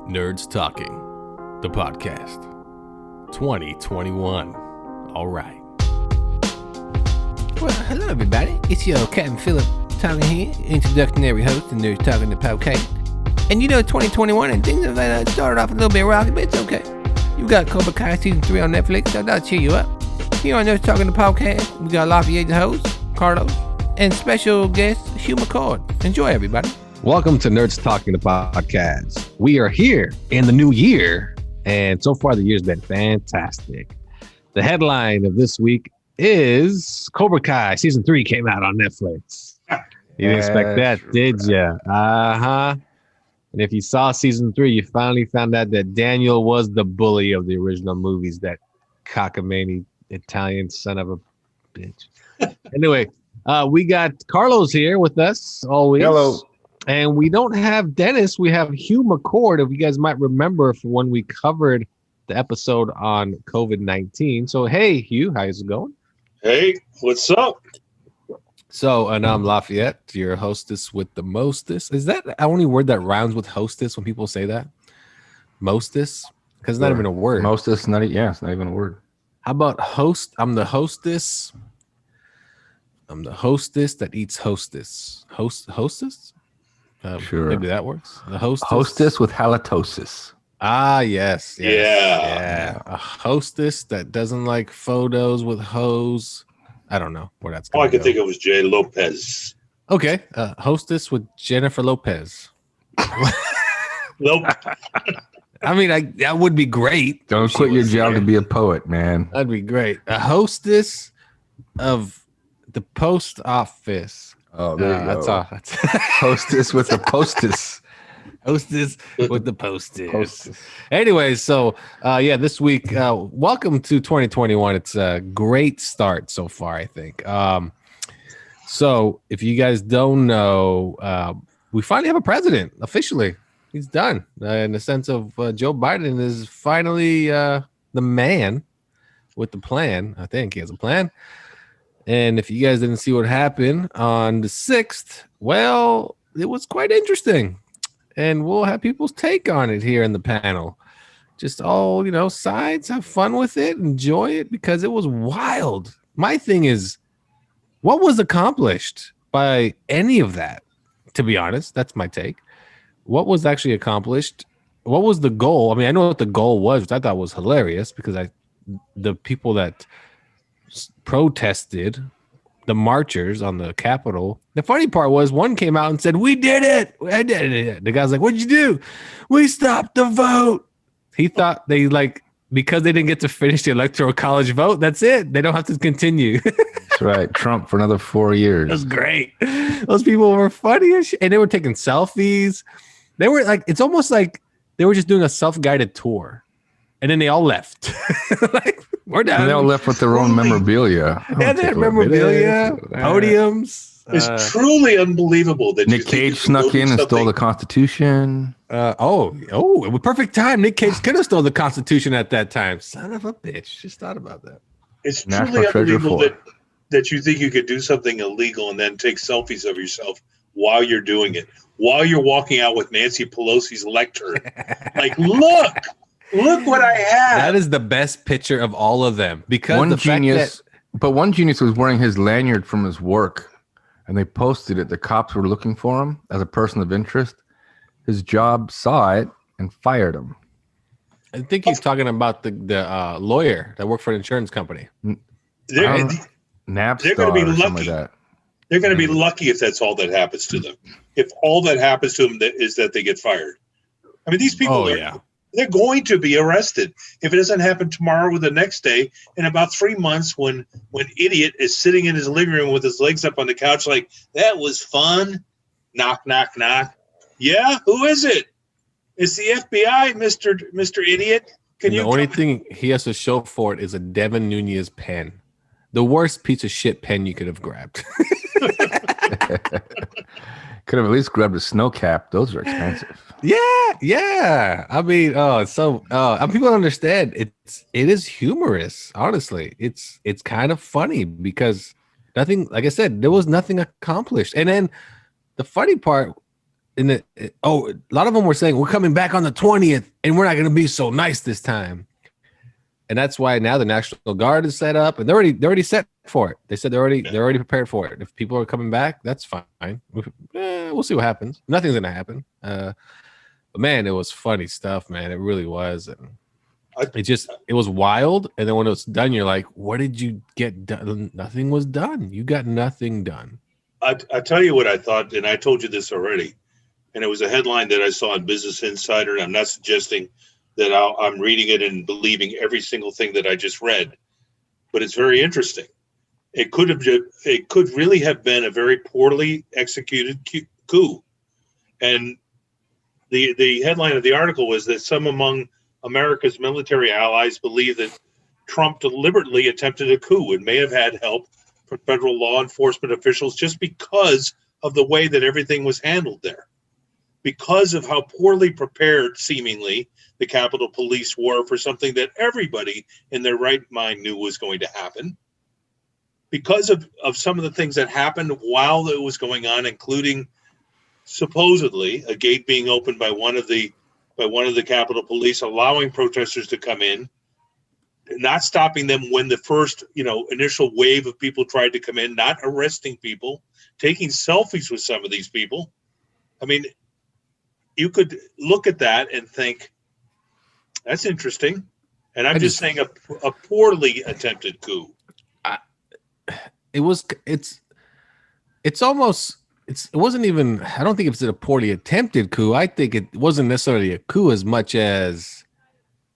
Nerds Talking, the podcast. 2021. All right. Well, hello everybody. It's your Captain Philip talking here, introductionary host of Nerds Talking, the podcast. And you know 2021 and things have started off a little bit rocky, but it's okay. You've got Cobra Kai Season 3 on Netflix, so that'll cheer you up. Here on Nerds Talking, the podcast, we got Lafayette the host, Carlos, and special guest Hugh McChord. Enjoy, everybody. Welcome to Nerds Talking, the podcast. We are here in the new year, and so far the year's been fantastic. The headline of this week is Cobra Kai Season 3 came out on Netflix. You didn't expect that, did you? Uh-huh. And if you saw Season 3, you finally found out that Daniel was the bully of the original movies, that cockamamie Italian son of a bitch. Anyway, we got Carlos here with us always. Hello. And we don't have Dennis. We have Hugh McChord, if you guys might remember from when we covered the episode on COVID-19. So, hey, Hugh, how's it going? Hey, what's up? So, and I'm Lafayette, your hostess with the mostest. Is that the only word that rhymes with hostess when people say that? Mostess? Because it's not even a word. Mostest, it's not even a word. How about host? I'm the hostess. I'm the hostess that eats hostess. Hostess? Sure. Maybe that works. The Hostess with halitosis. Ah, yes. Yeah. A hostess that doesn't like photos with hoes. I don't know where that's All going. I could think of was Jay Lopez. Okay. Hostess with Jennifer Lopez. Nope. I mean, that would be great. Don't quit your job to be a poet, man. That'd be great. A hostess of the post office. Oh, there you go. That's all. Hostess with a postess. Hostess with the posters. Anyway, so this week, welcome to 2021. It's a great start so far, I think. So if you guys don't know, we finally have a president officially. He's done in the sense of Joe Biden is finally the man with the plan. I think he has a plan. And if you guys didn't see what happened on the 6th, well, it was quite interesting. And we'll have people's take on it here in the panel. Just all, sides, have fun with it, enjoy it, because it was wild. My thing is, what was accomplished by any of that? To be honest, that's my take. What was actually accomplished? What was the goal? I mean, I know what the goal was, which I thought was hilarious, because the people that protested, the marchers on the Capitol. The funny part was one came out and said, "We did it. I did it." The guy's like, "What'd you do?" "We stopped the vote." He thought because they didn't get to finish the electoral college vote, that's it. They don't have to continue. That's right. Trump for another 4 years. That was great. Those people were funny as shit. And they were taking selfies. They were like, it's almost like they were just doing a self-guided tour. And then they all left. We're done. And they all left with their own memorabilia. Yeah, they had memorabilia, podiums. It's truly unbelievable that Nick Cage snuck in and stole the Constitution. With perfect time. Nick Cage could have stole the Constitution at that time. Son of a bitch. Just thought about that. It's National truly unbelievable that you think you could do something illegal and then take selfies of yourself while you're doing it, while you're walking out with Nancy Pelosi's lectern. Like, Look what I have. That is the best picture of all of them. Because one genius was wearing his lanyard from his work, and they posted it. The cops were looking for him as a person of interest. His job saw it and fired him. I think he's talking about the lawyer that worked for an insurance company. They're going to be lucky. They're going to be lucky if that's all that happens to them. If all that happens to them is that they get fired. I mean, these people they're going to be arrested. If it doesn't happen tomorrow or the next day, in about 3 months, when idiot is sitting in his living room with his legs up on the couch like, "That was fun." Knock, knock, knock. Yeah, who is it? It's the FBI, Mr. Idiot. The only thing he has to show for it is a Devin Nunes pen. The worst piece of shit pen you could have grabbed. Could have at least grabbed a snow cap. Those are expensive. Yeah. I mean, people don't understand. It is humorous. Honestly, it's kind of funny because nothing. Like I said, there was nothing accomplished. And then the funny part a lot of them were saying we're coming back on the 20th and we're not going to be so nice this time. And that's why now the National Guard is set up and they're already set for it. They said they're already prepared for it. If people are coming back, that's fine. We'll see what happens. Nothing's going to happen. But man, it was funny stuff, man. It really was. And it was wild. And then when it was done, you're like, what did you get done? Nothing was done. You got nothing done. I tell you what I thought, and I told you this already, and it was a headline that I saw in Business Insider, and I'm not suggesting that I'm reading it and believing every single thing that I just read, but it's very interesting. It could really have been a very poorly executed coup. And the headline of the article was that some among America's military allies believe that Trump deliberately attempted a coup and may have had help from federal law enforcement officials just because of the way that everything was handled there. Because of how poorly prepared, seemingly, the Capitol Police were for something that everybody in their right mind knew was going to happen. Because of some of the things that happened while it was going on, including supposedly a gate being opened by one of the Capitol Police, allowing protesters to come in, not stopping them when the first, initial wave of people tried to come in, not arresting people, taking selfies with some of these people. I mean, you could look at that and think, that's interesting. And I'm just saying a poorly attempted coup. It wasn't even, I don't think it's a poorly attempted coup. I think it wasn't necessarily a coup as much as,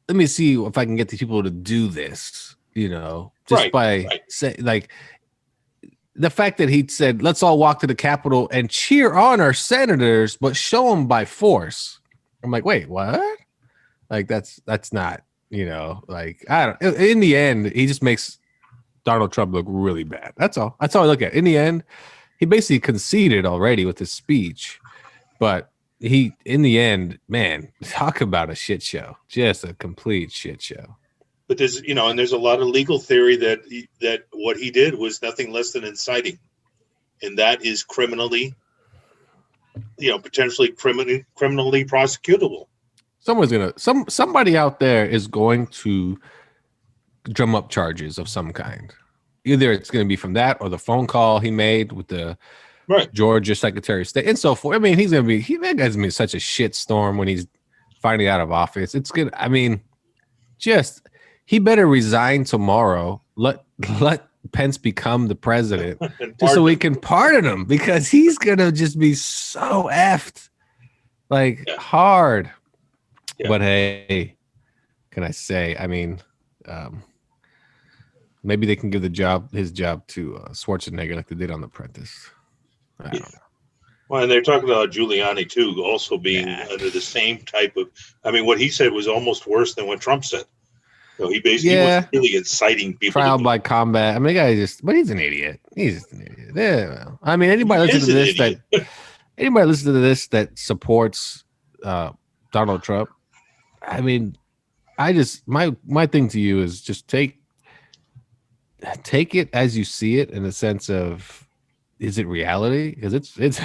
let me see if I can get these people to do this, say, like the fact that he said, let's all walk to the Capitol and cheer on our senators, but show them by force. I'm like, wait, what? Like, that's not, like, I don't, in the end, he just makes Donald Trump look really bad. That's all. That's how I look at it. In the end, he basically conceded already with his speech, but in the end, man, talk about a shit show. Just a complete shit show. But there's, and there's a lot of legal theory that what he did was nothing less than inciting. And that is criminally, potentially criminally prosecutable. Somebody out there is going to drum up charges of some kind. Either it's going to be from that or the phone call he made with the Georgia Secretary of State and so forth. I mean, that guy's going to be such a shit storm when he's finally out of office. It's good. I mean, he better resign tomorrow. Let Pence become the president just so we can pardon him, because he's going to just be so effed, hard. Yeah. But hey, can I say, I mean, maybe they can give his job to Schwarzenegger like they did on The Apprentice. I don't know. Well, and they're talking about Giuliani too, also being under the same type of. I mean, what he said was almost worse than what Trump said. So he basically was really inciting people. Trial by combat. I mean, the guy but he's an idiot. He's just an idiot. Yeah. Well, I mean, anybody listen to this that supports Donald Trump. I mean, my thing to you is just take it as you see it, in the sense of, is it reality? Because it's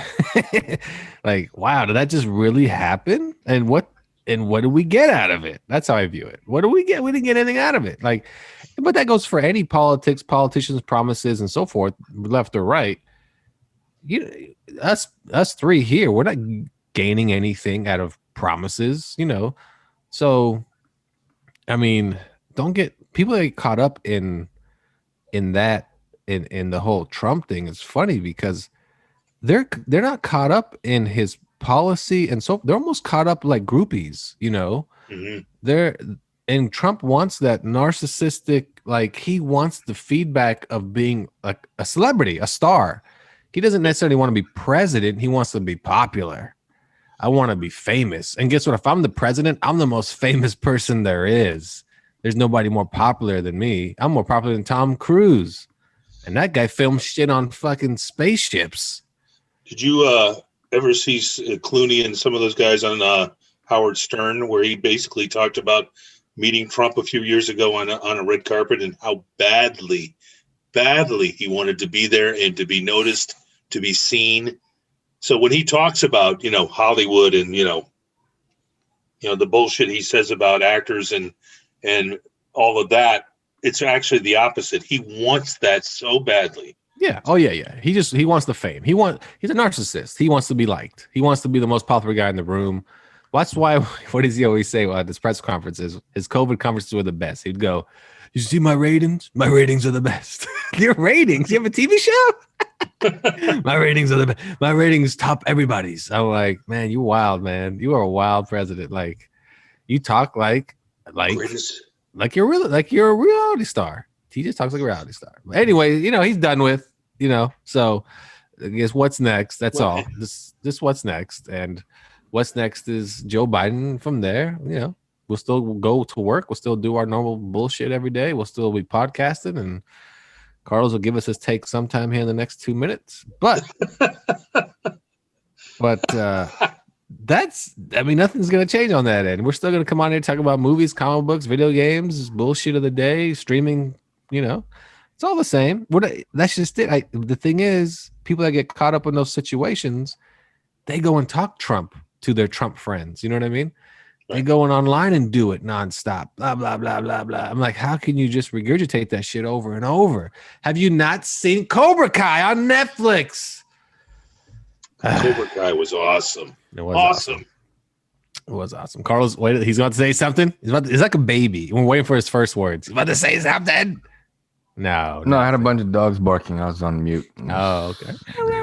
like, wow, did that just really happen? And what did we get out of it? That's how I view it. What do we get? We didn't get anything out of it. But that goes for any politicians, promises, and so forth, left or right. Us three here, we're not gaining anything out of promises, So, I mean, people get caught up in that. In the whole Trump thing is funny because they're not caught up in his policy, and so they're almost caught up like groupies, Mm-hmm. And Trump wants that narcissistic, he wants the feedback of being like a celebrity, a star. He doesn't necessarily want to be president. He wants to be popular. I want to be famous. And guess what? If I'm the president, I'm the most famous person there is. There's nobody more popular than me. I'm more popular than Tom Cruise. And that guy filmed shit on fucking spaceships. Did you ever see Clooney and some of those guys on Howard Stern, where he basically talked about meeting Trump a few years ago on a red carpet and how badly he wanted to be there and to be noticed, to be seen, So when he talks about, Hollywood and, the bullshit he says about actors and all of that, it's actually the opposite. He wants that so badly. Yeah. Oh yeah. He wants the fame. He's a narcissist. He wants to be liked. He wants to be the most popular guy in the room. That's why, what does he always say at his press conferences? His COVID conferences were the best. He'd go, "You see my ratings? My ratings are the best." Your ratings? You have a TV show? My ratings are the best. My ratings top everybody's. I'm like, man, you wild, man. You are a wild president. Like, you talk like you're a reality star. He just talks like a reality star. But anyway, he's done with, so I guess what's next? That's all. This what's next. And what's next is Joe Biden from there. We'll still go to work. We'll still do our normal bullshit every day. We'll still be podcasting, and Carlos will give us his take sometime here in the next 2 minutes. But nothing's going to change on that end. We're still going to come on here and talk about movies, comic books, video games, bullshit of the day, streaming, it's all the same. That's just it. The thing is, people that get caught up in those situations, they go and talk Trump to their Trump friends. You know what I mean? They go online and do it nonstop. Blah, blah, blah, blah, blah. I'm like, how can you just regurgitate that shit over and over? Have you not seen Cobra Kai on Netflix? Cobra Kai was awesome. It was awesome. It was awesome. Carlos, wait, he's about to say something. He's like a baby. We're waiting for his first words. He's about to say something. No, I had a bunch of dogs barking. I was on mute. Oh, okay.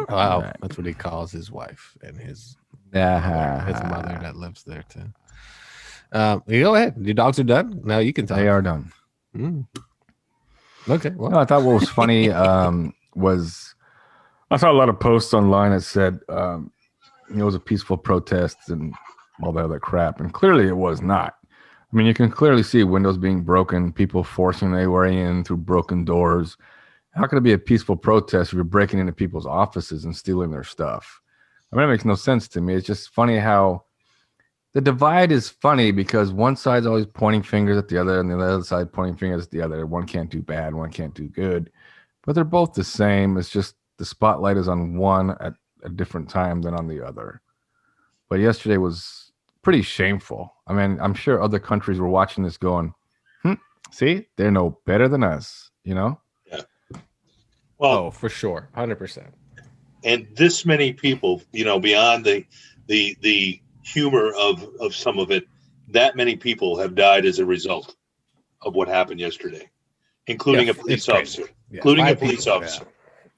Wow, that's what he calls his wife and his mother that lives there too. You go ahead. Your dogs are done. Now you can talk. They are done. Okay. Well, no, I thought what was funny was I saw a lot of posts online that said it was a peaceful protest and all that other crap, and clearly it was not. I mean, you can clearly see windows being broken, people forcing their way in through broken doors. How can it be a peaceful protest if you're breaking into people's offices and stealing their stuff? I mean, it makes no sense to me. It's just funny how the divide is funny because one side's always pointing fingers at the other and the other side pointing fingers at the other. One can't do bad, one can't do good, but they're both the same. It's just the spotlight is on one at a different time than on the other. But yesterday was pretty shameful. I mean, I'm sure other countries were watching this going, see, they're no better than us, Yeah. Well, for sure. 100%. And this many people, beyond the humor of some of it, that many people have died as a result of what happened yesterday, including a police officer. Yeah, including a police officer.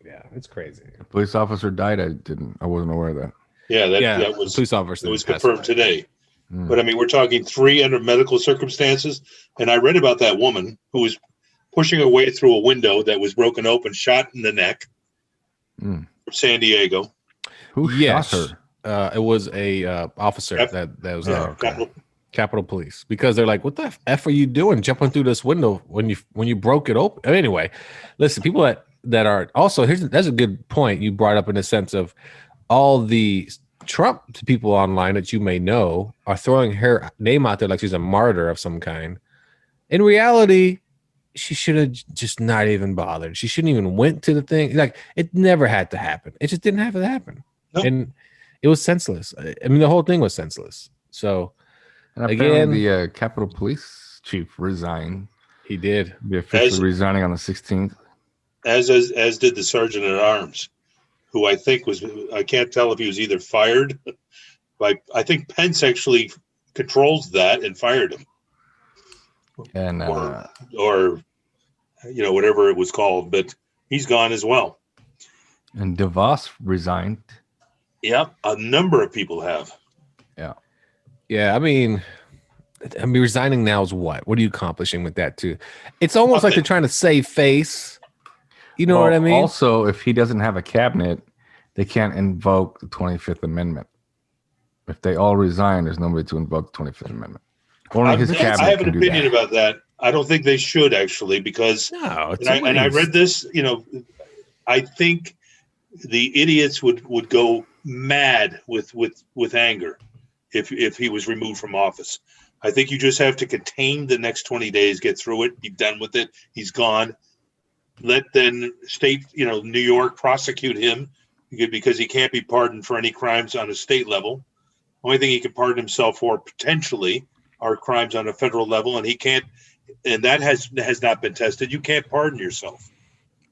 Yeah, it's crazy. A police officer died. I wasn't aware of that. Yeah, that was police officer. It was confirmed today. But I mean, we're talking 3 under medical circumstances. And I read about that woman who was pushing her way through a window that was broken open, shot in the neck from San Diego. Who shot her? It was a officer that was Capitol Police, because they're like, what the F are you doing jumping through this window when you broke it open? Anyway, listen, people that are also, that's a good point you brought up in the sense of all the Trump people online that you may know are throwing her name out there like she's a martyr of some kind. In reality, she should have just not even bothered. She shouldn't even went to the thing. Like, it never had to happen. It just didn't have to happen. Nope. And it was senseless. I mean, the whole thing was senseless. So, and again, the Capitol Police chief resigned. He did. Be officially resigning on the 16th. As did the sergeant at arms, who I think I can't tell if he was either fired. Like, I think Pence actually controls that and fired him. And or whatever it was called, but he's gone as well. And DeVos resigned. Yep, a number of people have. Yeah. I mean, resigning now is what? What are you accomplishing with that too? It's almost like they're trying to save face. You know what I mean? Also, if he doesn't have a cabinet, they can't invoke the 25th Amendment. If they all resign, there's nobody to invoke the 25th Amendment. Only his cabinet. I have an opinion about that. I don't think they should actually, because I read this. I think the idiots would go mad with anger if he was removed from office. I think you just have to contain the next 20 days, get through it, be done with it. He's gone. Let then state, New York prosecute him because he can't be pardoned for any crimes on a state level. Only thing he can pardon himself for potentially are crimes on a federal level, and he can't. And that has not been tested. You can't pardon yourself.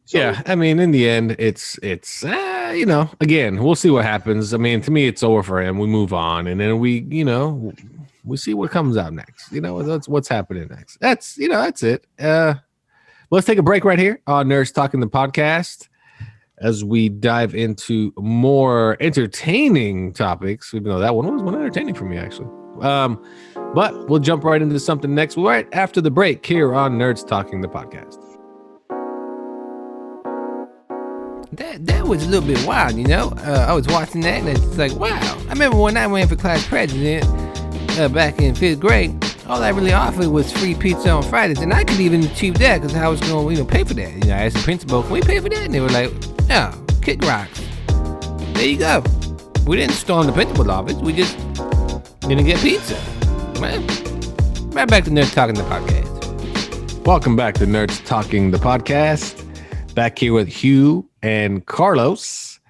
So, yeah, I mean, in the end, it's again, we'll see what happens. I mean, to me, it's over for him. We move on, and then we see what comes out next. That's what's happening next. That's it. Let's take a break right here on Nerds Talking the Podcast as we dive into more entertaining topics, even though that one was entertaining for me, actually. But we'll jump right into something next right after the break here on Nerds Talking the Podcast. That was a little bit wild, I was watching that and it's like, wow. I remember when I went for class president back in 5th grade, all I really offered was free pizza on Fridays, and I could even achieve that because I was going to pay for that. I asked the principal, can we pay for that? And they were like, no, kick rocks. There you go. We didn't storm the principal's office. We just didn't get pizza. Man. Right back to Nerds Talking the Podcast. Welcome back to Nerds Talking the Podcast. Back here with Hugh and Carlos.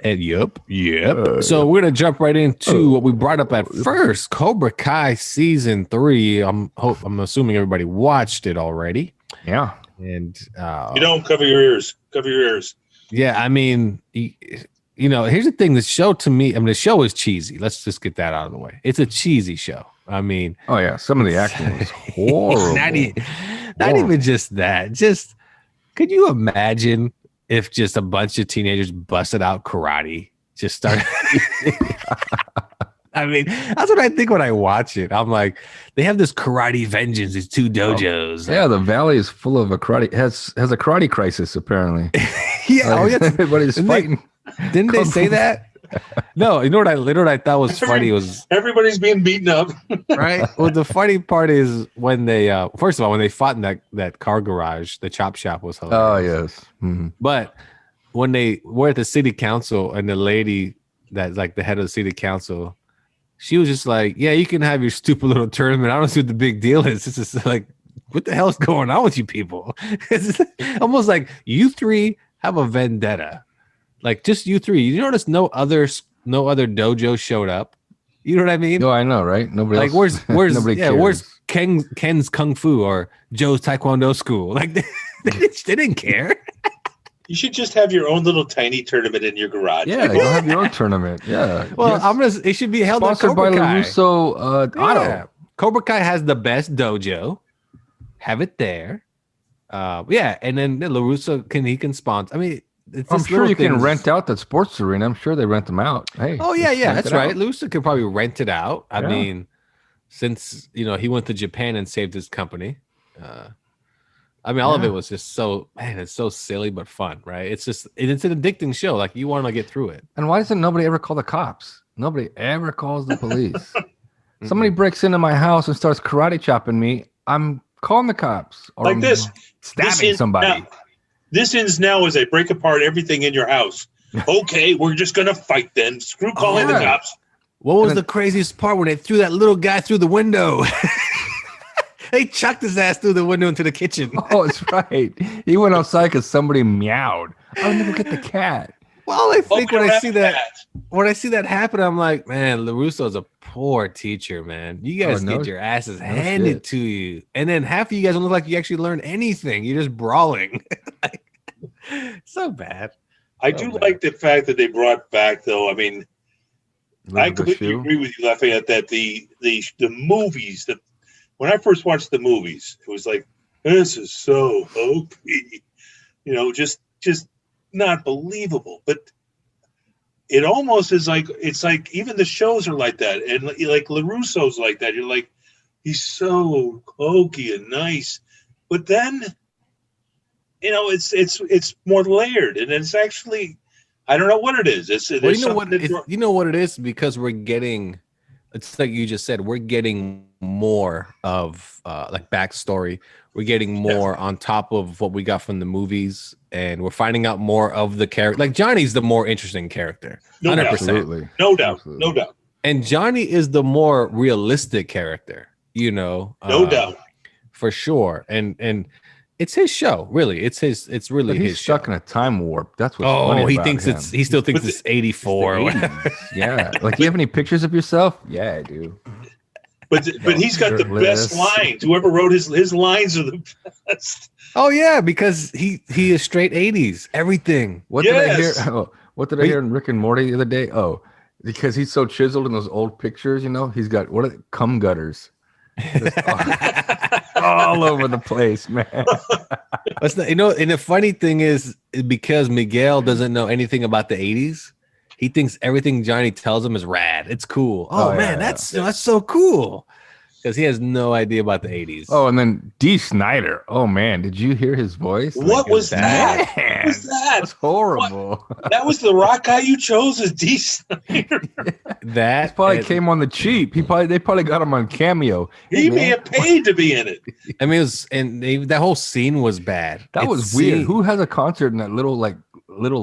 Yep. And so we're gonna jump right into what we brought up at first. Cobra Kai season 3. I'm assuming everybody watched it already. Yeah. And cover your ears. Cover your ears. Yeah, I mean, here's the thing. The show to me, the show is cheesy. Let's just get that out of the way. It's a cheesy show. I mean, oh yeah, some of the acting was horrible. not even just that. Just could you imagine if just a bunch of teenagers busted out karate, just started? I mean, that's what I think when I watch it. I'm like, they have this karate vengeance, these 2 dojos. Yeah, the valley is full of a karate crisis apparently. Yeah, everybody's fighting. Didn't they say that? No, you know what I thought was funny was everybody's being beaten up. Right. Well, the funny part is when they first of all, when they fought in that car garage, the chop shop was hilarious. Oh yes. Mm-hmm. But when they were at the city council and the lady that's like the head of the city council, she was just like, yeah, you can have your stupid little tournament. I don't see what the big deal is. It's just like, what the hell is going on with you people? It's almost like you 3 have a vendetta. Like just you 3. You notice no other dojo showed up. You know what I mean? No, I know, right? Nobody. Like else, where's nobody cares. Where's Ken's Kung Fu or Joe's Taekwondo school? Like they didn't care. You should just have your own little tiny tournament in your garage. Yeah, you'll have your own tournament. Yeah. Well, yes. It should be held at sponsored Cobra by Kai. LaRusso Auto. Cobra Kai has the best dojo. Have it there. And then LaRusso can sponsor. I mean. I'm sure you can rent out that sports arena. I'm sure they rent them out. Hey. Oh yeah, that's right. Lusa could probably rent it out. I mean, since he went to Japan and saved his company. All of it was just it's so silly but fun, right? It's an addicting show. Like you want to get through it. And why doesn't nobody ever call the cops? Nobody ever calls the police. Somebody breaks into my house and starts karate chopping me. I'm calling the cops. Or like this, stabbing somebody. Now. This ends now as I break apart everything in your house. Okay, we're just going to fight then. Screw calling the cops. What was the craziest part when they threw that little guy through the window? They chucked his ass through the window into the kitchen. Oh, that's right. He went outside because somebody meowed. I'll never get the cat. Well, I think when I see that happen, I'm like, man, LaRusso's a poor teacher, man. You guys get your asses handed to you. And then half of you guys don't look like you actually learned anything. You're just brawling. So bad. I do like the fact that they brought back, though. I mean, I completely agree with you, Lafayette, that the movies, when I first watched the movies, it was like, this is so OP. Just not believable. But it almost is like, it's like even the shows are like that. And like LaRusso's like that. You're like, he's so hokey and nice. But then, it's more layered. And it's actually, I don't know what it is. You know what it is? Because we're getting, it's like you just said, we're getting more of like backstory. We're getting more on top of what we got from the movies, and we're finding out more of the character. Like Johnny's the more interesting character, 100%. No doubt. And Johnny is the more realistic character, no doubt, for sure. And It's his show, really. It's really he's his stuck show. in a time warp. That's what's funny he about thinks him. he still thinks it's 84 or whatever. Yeah. Like, do you have any pictures of yourself? Yeah, I do. But he's got the best lines. Whoever wrote his lines are the best. Oh yeah, because he is straight 80s. Everything. What did I hear? Oh, what did I hear in Rick and Morty the other day? Oh, because he's so chiseled in those old pictures, he's got cum gutters. All over the place, man. That's not, and the funny thing is because Miguel doesn't know anything about the 80s, he thinks everything Johnny tells him is rad. It's cool. Oh man, that's so cool. Because he has no idea about the 80s. Oh, and then D. Snyder. Oh man, did you hear his voice? What was that? What was that? That was horrible. That was the rock guy you chose as D. Snyder. That probably came on the cheap. They probably got him on Cameo. He may have paid to be in it. I mean, that whole scene was bad. That was weird. Who has a concert in that little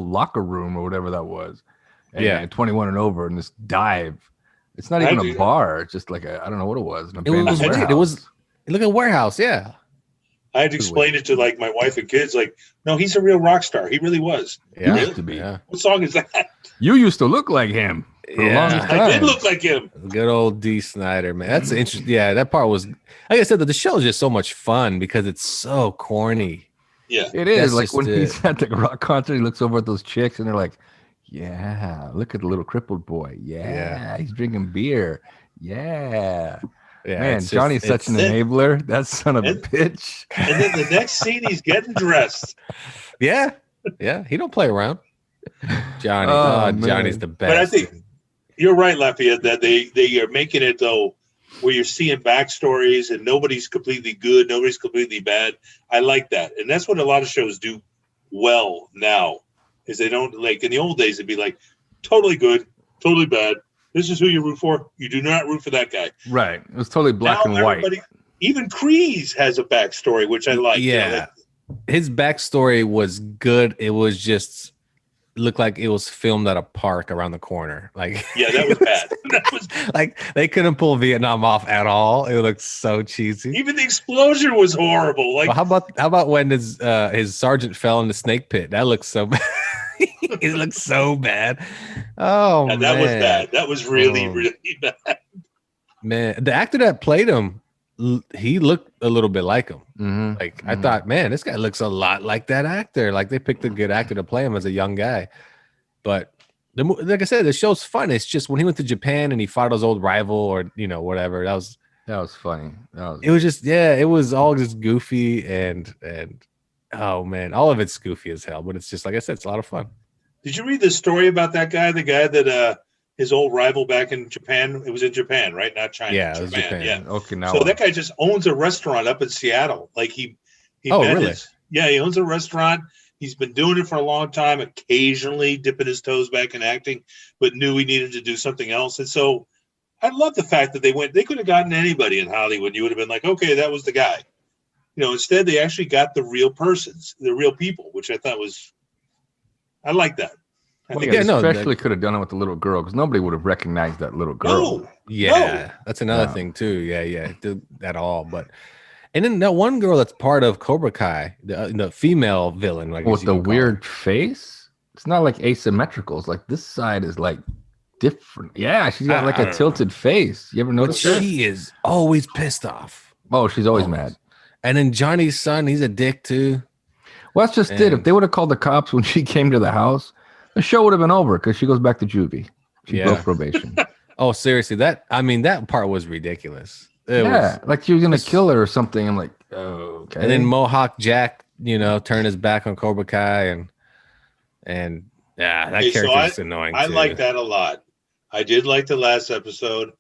locker room or whatever that was? And 21 and over, and this dive. It's not even a bar. It's just like I don't know what it was. It was like a warehouse. Yeah. I had to explain it to like my wife and kids. Like, no, he's a real rock star. He really was. Yeah, he used to be. Yeah. What song is that? You used to look like him. For the longest time. I did look like him. Good old D. Snyder, man. That's interesting. Yeah, that part was, like I said, the show is just so much fun because it's so corny. Yeah, it is. Like when he's at the rock concert, he looks over at those chicks and they're like, yeah, look at the little crippled boy. Yeah, he's drinking beer. Yeah. Man, Johnny's such an enabler. That son of a bitch. And then the next scene, he's getting dressed. Yeah. He don't play around. Johnny. Johnny's the best. But I think you're right, Lafayette, that they are making it though, where you're seeing backstories and nobody's completely good, nobody's completely bad. I like that, and that's what a lot of shows do well now. Is they don't, like in the old days, it'd be like totally good, totally bad. This is who you root for. You do not root for that guy. Right. It was totally black and white. Even Kreese has a backstory, which I like. Yeah. His backstory was good. It was just looked like it was filmed at a park around the corner. Like, yeah, that was bad. That was like they couldn't pull Vietnam off at all. It looked so cheesy. Even the explosion was horrible. Like, well, how about when his sergeant fell in the snake pit? That looks so bad. It looks so bad. Oh man, that was bad. That was really bad. Man, the actor that played him, he looked a little bit like him. Mm-hmm. Like I thought, man, this guy looks a lot like that actor. Like they picked a good actor to play him as a young guy. But like I said, the show's fun. It's just when he went to Japan and he fought his old rival or whatever. That was funny. It was just it was all just goofy and oh man, all of it's goofy as hell. But it's just like I said, it's a lot of fun. Did you read the story about that guy? The guy that his old rival back in Japan. It was in Japan, right? Not China. Yeah, it was Japan. Yeah. Okinawa. So that guy just owns a restaurant up in Seattle. Like he really? He owns a restaurant. He's been doing it for a long time, occasionally dipping his toes back in acting, but knew he needed to do something else. And so I love the fact that they could have gotten anybody in Hollywood. You would have been like, okay, that was the guy. Instead they actually got the real persons, the real people, which I thought I like that. Especially could have done it with the little girl because nobody would have recognized that little girl. That's another thing too. Yeah, at all. But and then that one girl that's part of Cobra Kai, the female villain, like with the weird face. It's not like asymmetrical. It's like this side is like different. Yeah, she's got like a tilted face. You ever notice that? She is always pissed off. Oh, she's always mad. And then Johnny's son, he's a dick too. Well, that's just it. If they would have called the cops when she came to the house, the show would have been over because she goes back to juvie. She broke probation. Oh, seriously, that part was ridiculous. Like she was gonna kill her or something. I'm like, okay. And then Mohawk Jack, turned his back on Cobra Kai, and that character is annoying. I like that a lot. I did like the last episode.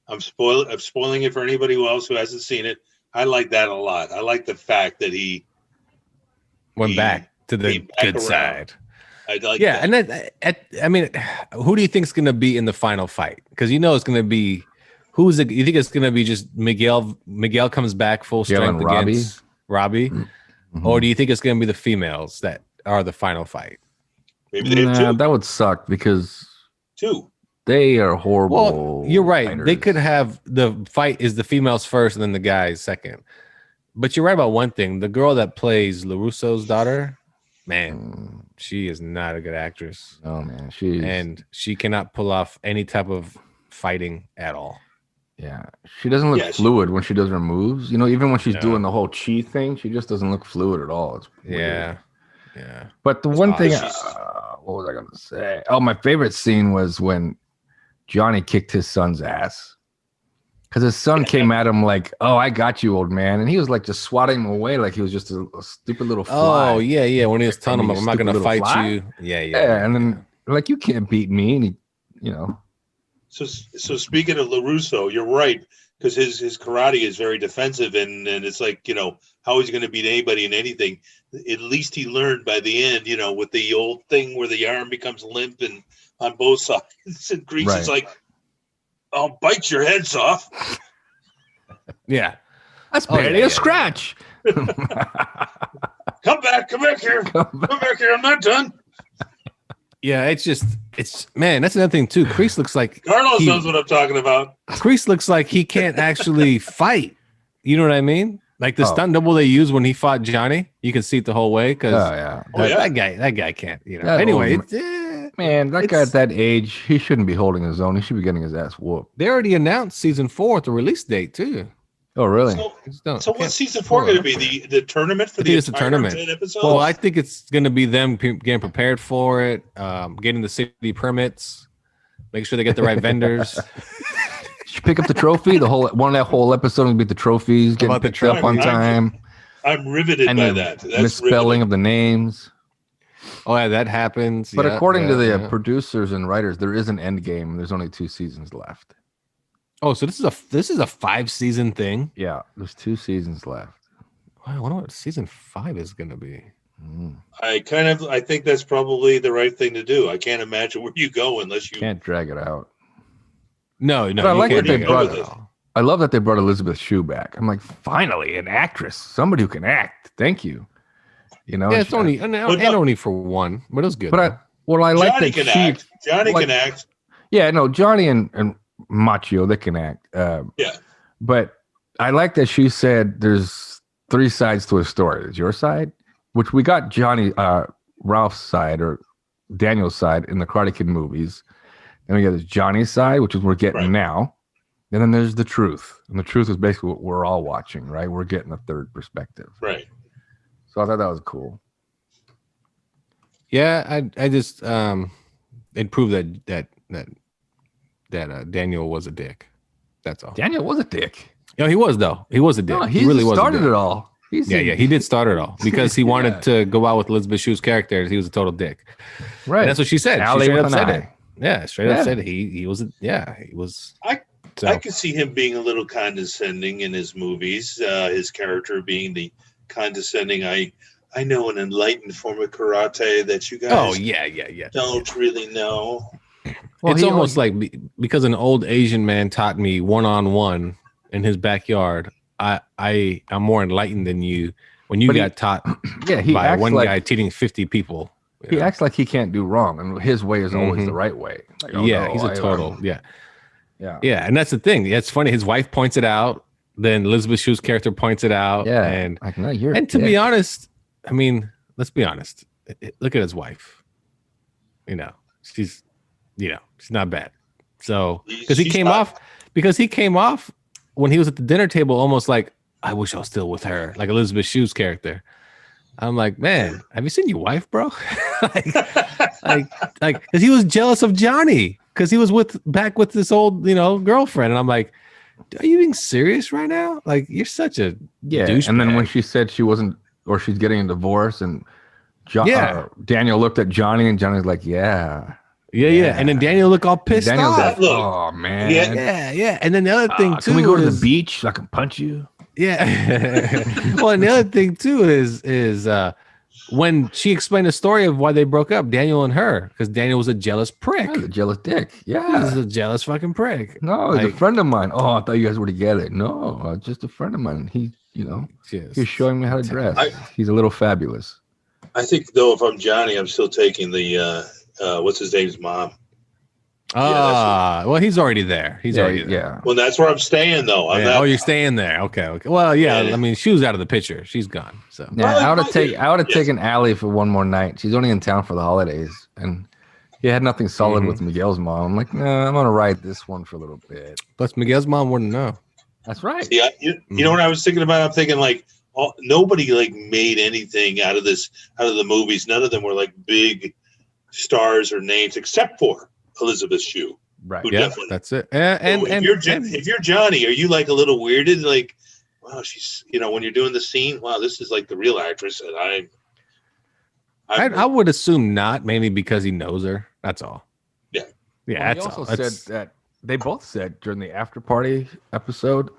I'm spoiling it for anybody else who hasn't seen it. I like that a lot. I like the fact that he went back to the good side. I like that. And then, who do you think is going to be in the final fight? Because it's going to be you think it's going to be just Miguel? Miguel comes back full strength against Robbie, or do you think it's going to be the females that are the final fight? Maybe they have two. That would suck because two. They are horrible. Well, you're right. fighters. They could have the fight is the females first and then the guys second. But you're right about one thing. The girl that plays LaRusso's daughter, man, she is not a good actress. Oh man, she cannot pull off any type of fighting at all. Yeah, she doesn't look fluid when she does her moves. You know, even when she's doing the whole chi thing, she just doesn't look fluid at all. It's weird. Yeah. But the one thing, what was I going to say? Oh, my favorite scene was when Johnny kicked his son's ass. Because his son came at him like, "Oh, I got you, old man," and he was like just swatting him away like he was just a stupid little fly. Oh yeah. When he was telling him, "I'm not going to fight you." Yeah. And then like, "You can't beat me," and he, you know. So speaking of LaRusso, you're right, because his karate is very defensive, and it's like, you know, how he's going to beat anybody in anything. At least he learned by the end, you know, with the old thing where the arm becomes limp and on both sides, and Grease is like, "I'll bite your heads off." Yeah. That's barely a scratch. Come back here. Come back here. I'm not done. Yeah, it's man, that's another thing too. Kreese looks like Carlos knows what I'm talking about. Kreese looks like he can't actually fight. You know what I mean? Like the stunt double they used when he fought Johnny, you can see it the whole way because that guy can't. You know. Anyway, man, that guy at that age, he shouldn't be holding his own. He should be getting his ass whooped. They already announced season 4 the release date too. Oh, really? So what's season 4 going to be? The tournament for the tournament episodes? Well, I think it's going to be them getting prepared for it, getting the city permits, make sure they get the right vendors. You pick up the trophy. The whole episode will be the trophies getting picked up on time. I'm riveted by that. That's misspelling of the names. Oh yeah, that happens. But according to the producers and writers, there is an end game. There's only 2 seasons left. Oh, so this is a 5-season thing? Yeah, there's 2 seasons left. I wonder what season 5 is going to be. I think that's probably the right thing to do. I can't imagine where you go unless you can't drag it out. No. But I like that they brought it. I love that they brought Elizabeth Shue back. I'm like, finally, an actress, somebody who can act. Thank you. You know, it's only for one, but it was good. But I like Johnny that can act. Johnny can act. Yeah, no, Johnny and Machio, they can act. But I like that she said there's 3 sides to a story. There's your side, which we got Johnny, Ralph's side or Daniel's side in the Karate Kid movies. Then we got this Johnny's side, which is what we're getting now. And then there's the truth. And the truth is basically what we're all watching, right? We're getting a third perspective. Right. So I thought that was cool. Yeah, I just it proved that Daniel was a dick. That's all. Daniel was a dick. No, he was though. He was a dick. No, he really was. Started it all. He did start it all because he wanted to go out with Elizabeth Shue's character. He was a total dick. Right. And that's what she said. She straight up said it. Yeah, straight up said it. He was. He was. I could see him being a little condescending in his movies. His character being the condescending. I know an enlightened form of karate that you guys. Don't really know. Well, it's almost like because an old Asian man taught me one-on-one in his backyard. I'm more enlightened than you when you got taught by one guy teaching 50 people. He acts like he can't do wrong, and his way is always the right way. Like, he's a total. Yeah, and that's the thing. It's funny. His wife points it out. Then Elizabeth Shue's character points it out. Yeah, and like, no, you're and to be honest, I mean, let's be honest. Look at his wife. She's not bad. So because he came off when he was at the dinner table, almost like, I wish I was still with her, like Elizabeth Shue's character. I'm like, man, have you seen your wife, bro? like, because he was jealous of Johnny because he was back with this old, girlfriend, and I'm like, are you being serious right now? Like, you're such a douchebag. And then when she said she wasn't, or she's getting a divorce, and Daniel looked at Johnny, and Johnny's like, yeah. And then Daniel looked all pissed off. Like, oh man. Yeah. And then the other thing too, can we go to the beach so I can punch you? Yeah. Well, and the other thing too is when she explained the story of why they broke up, Daniel and her, because Daniel was a jealous prick. A jealous dick. Yeah. He's a jealous fucking prick. No, he's a friend of mine. Oh, I thought you guys were together. No, just a friend of mine. He, he's showing me how to dress. He's a little fabulous. I think though, if I'm Johnny, I'm still taking the what's his name's mom. Well, he's already there. He's already there. Yeah. Well, that's where I'm staying, though. Oh, you're staying there. Okay. Well, yeah. I mean, she was out of the picture. She's gone. So yeah, I would have taken Allie for one more night. She's only in town for the holidays, and he had nothing solid with Miguel's mom. I'm like, I'm gonna ride this one for a little bit. Plus, Miguel's mom wouldn't know. That's right. Yeah, you know what I was thinking about? I'm thinking like, nobody like made anything out of the movies. None of them were like big stars or names, except for Elizabeth Shue. Right. Yeah, that's it. And if you're Johnny, are you like a little weirded? Like, wow, she's when you're doing the scene, wow, this is like the real actress. And I would assume not, mainly because he knows her. That's all. Yeah. Yeah. Well, he also said that they both said during the after party episode,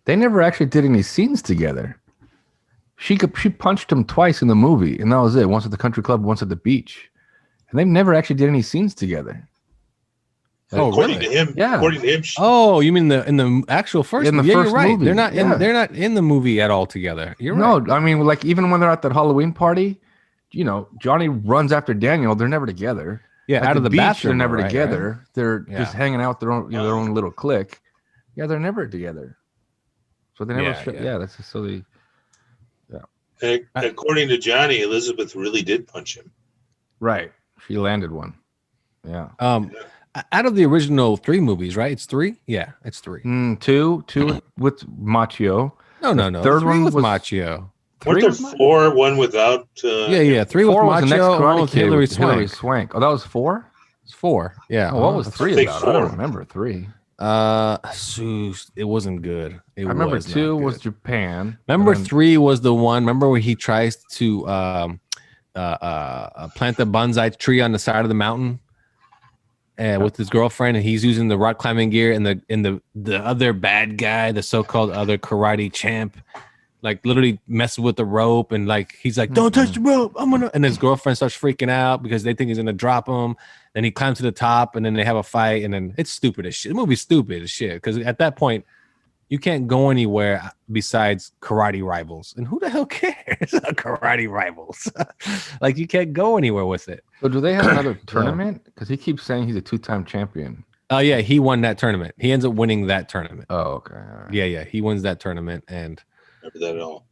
they never actually did any scenes together. She punched him twice in the movie, and that was it. Once at the country club, once at the beach, and they never actually did any scenes together. According to him, yeah. According to him. You mean in the actual first? In the first you're right. Movie. They're not in the movie at all together. You're right. No, I mean, like even when they're at that Halloween party, Johnny runs after Daniel. They're never together. Yeah, at out of the beach, bathroom. They're never together. Right? They're just hanging out their own, their own little clique. Yeah, they're never together. So they never. That's just so they. Yeah. According to Johnny, Elizabeth really did punch him. Right, she landed one. Yeah. Out of the original 3 movies, right? It's 3. Yeah, it's 3. 2 with Machio. No. Third one with was Machio. Weren't there 4? One without. 3 with Machio. One with Hilary Swank. Oh, that was 4. It's 4. Yeah. Oh, what was 3 about? 4. I don't remember 3. It wasn't good. I remember 2 was Japan. Remember 3 was the one. Remember where he tries to plant the bonsai tree on the side of the mountain, with his girlfriend, and he's using the rock climbing gear, and the other bad guy, the so-called other karate champ, like literally messes with the rope, and like he's like, "Don't touch the rope, I'm gonna." And his girlfriend starts freaking out because they think he's gonna drop him. Then he climbs to the top, and then they have a fight, and then it's stupid as shit. The movie's stupid as shit because at that point, you can't go anywhere besides karate rivals, and who the hell cares about karate rivals? Like you can't go anywhere with it. So do they have another tournament? Because he keeps saying he's a 2-time champion. Oh yeah, he won that tournament. He ends up winning that tournament. Oh okay. All right. Yeah, he wins that tournament, and remember that at all?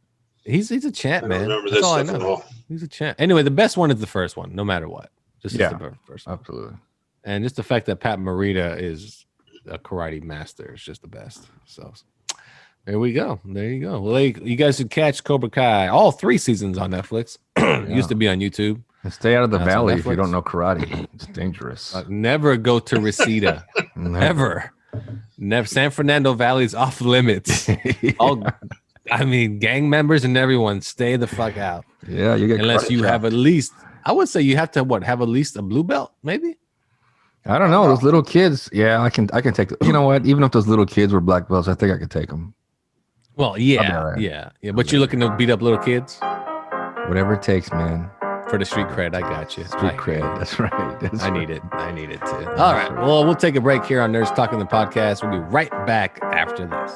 He's a champ, man. Remember That's this all stuff I at know. all? He's a champ. Anyway, the best one is the first one, no matter what. Just the first one. Absolutely. And just the fact that Pat Morita is a karate master is just the best. So there we go. There you go. Well, you guys should catch Cobra Kai. All 3 seasons on Netflix. Used to be on YouTube. And stay out of the valley if you don't know karate. It's dangerous. Never go to Reseda. Never. San Fernando Valley is off limits. Gang members and everyone, stay the fuck out. Yeah, you get unless you have at least. I would say you have to have at least a blue belt, maybe. I don't know. Those little kids. Yeah, I can take. You know what? Even if those little kids were black belts, I think I could take them. Well, yeah. But you're looking to beat up little kids. Whatever it takes, man. For the street cred, I got you. Street cred. That's right. I need it too. All right. Well, we'll take a break here on Nerds Talking the Podcast. We'll be right back after this.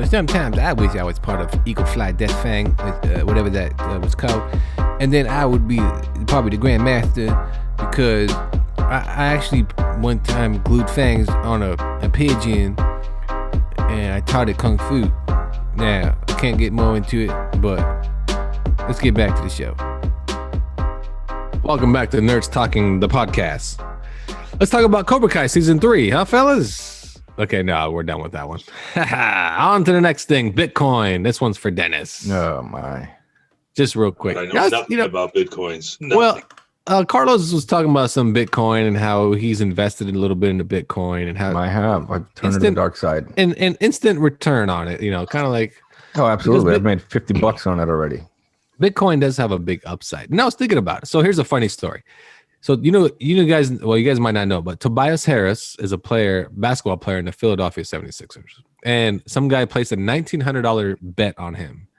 Sometimes I wish I was part of Eagle Fang, whatever that was called. And then I would be probably the Grand Master because I actually one time glued fangs on a pigeon and I taught it Kung Fu. Now, I can't get more into it, but let's get back to the show. Welcome back to Nerds Talking the Podcast. Let's talk about Cobra Kai Season 3, huh, fellas? Okay, no, we're done with that one. On to the next thing, Bitcoin. This one's for Dennis. Oh, my. Just real quick. I know nothing about Bitcoins. Nothing. Well, Carlos was talking about some Bitcoin and how he's invested a little bit into Bitcoin and how I've turned to the dark side. And instant return on it, kind of like. Oh, absolutely. I've made $50 on it already. Bitcoin does have a big upside. And I was thinking about it. So here's a funny story. So, you guys might not know, but Tobias Harris is a basketball player in the Philadelphia 76ers. And some guy placed a $1,900 bet on him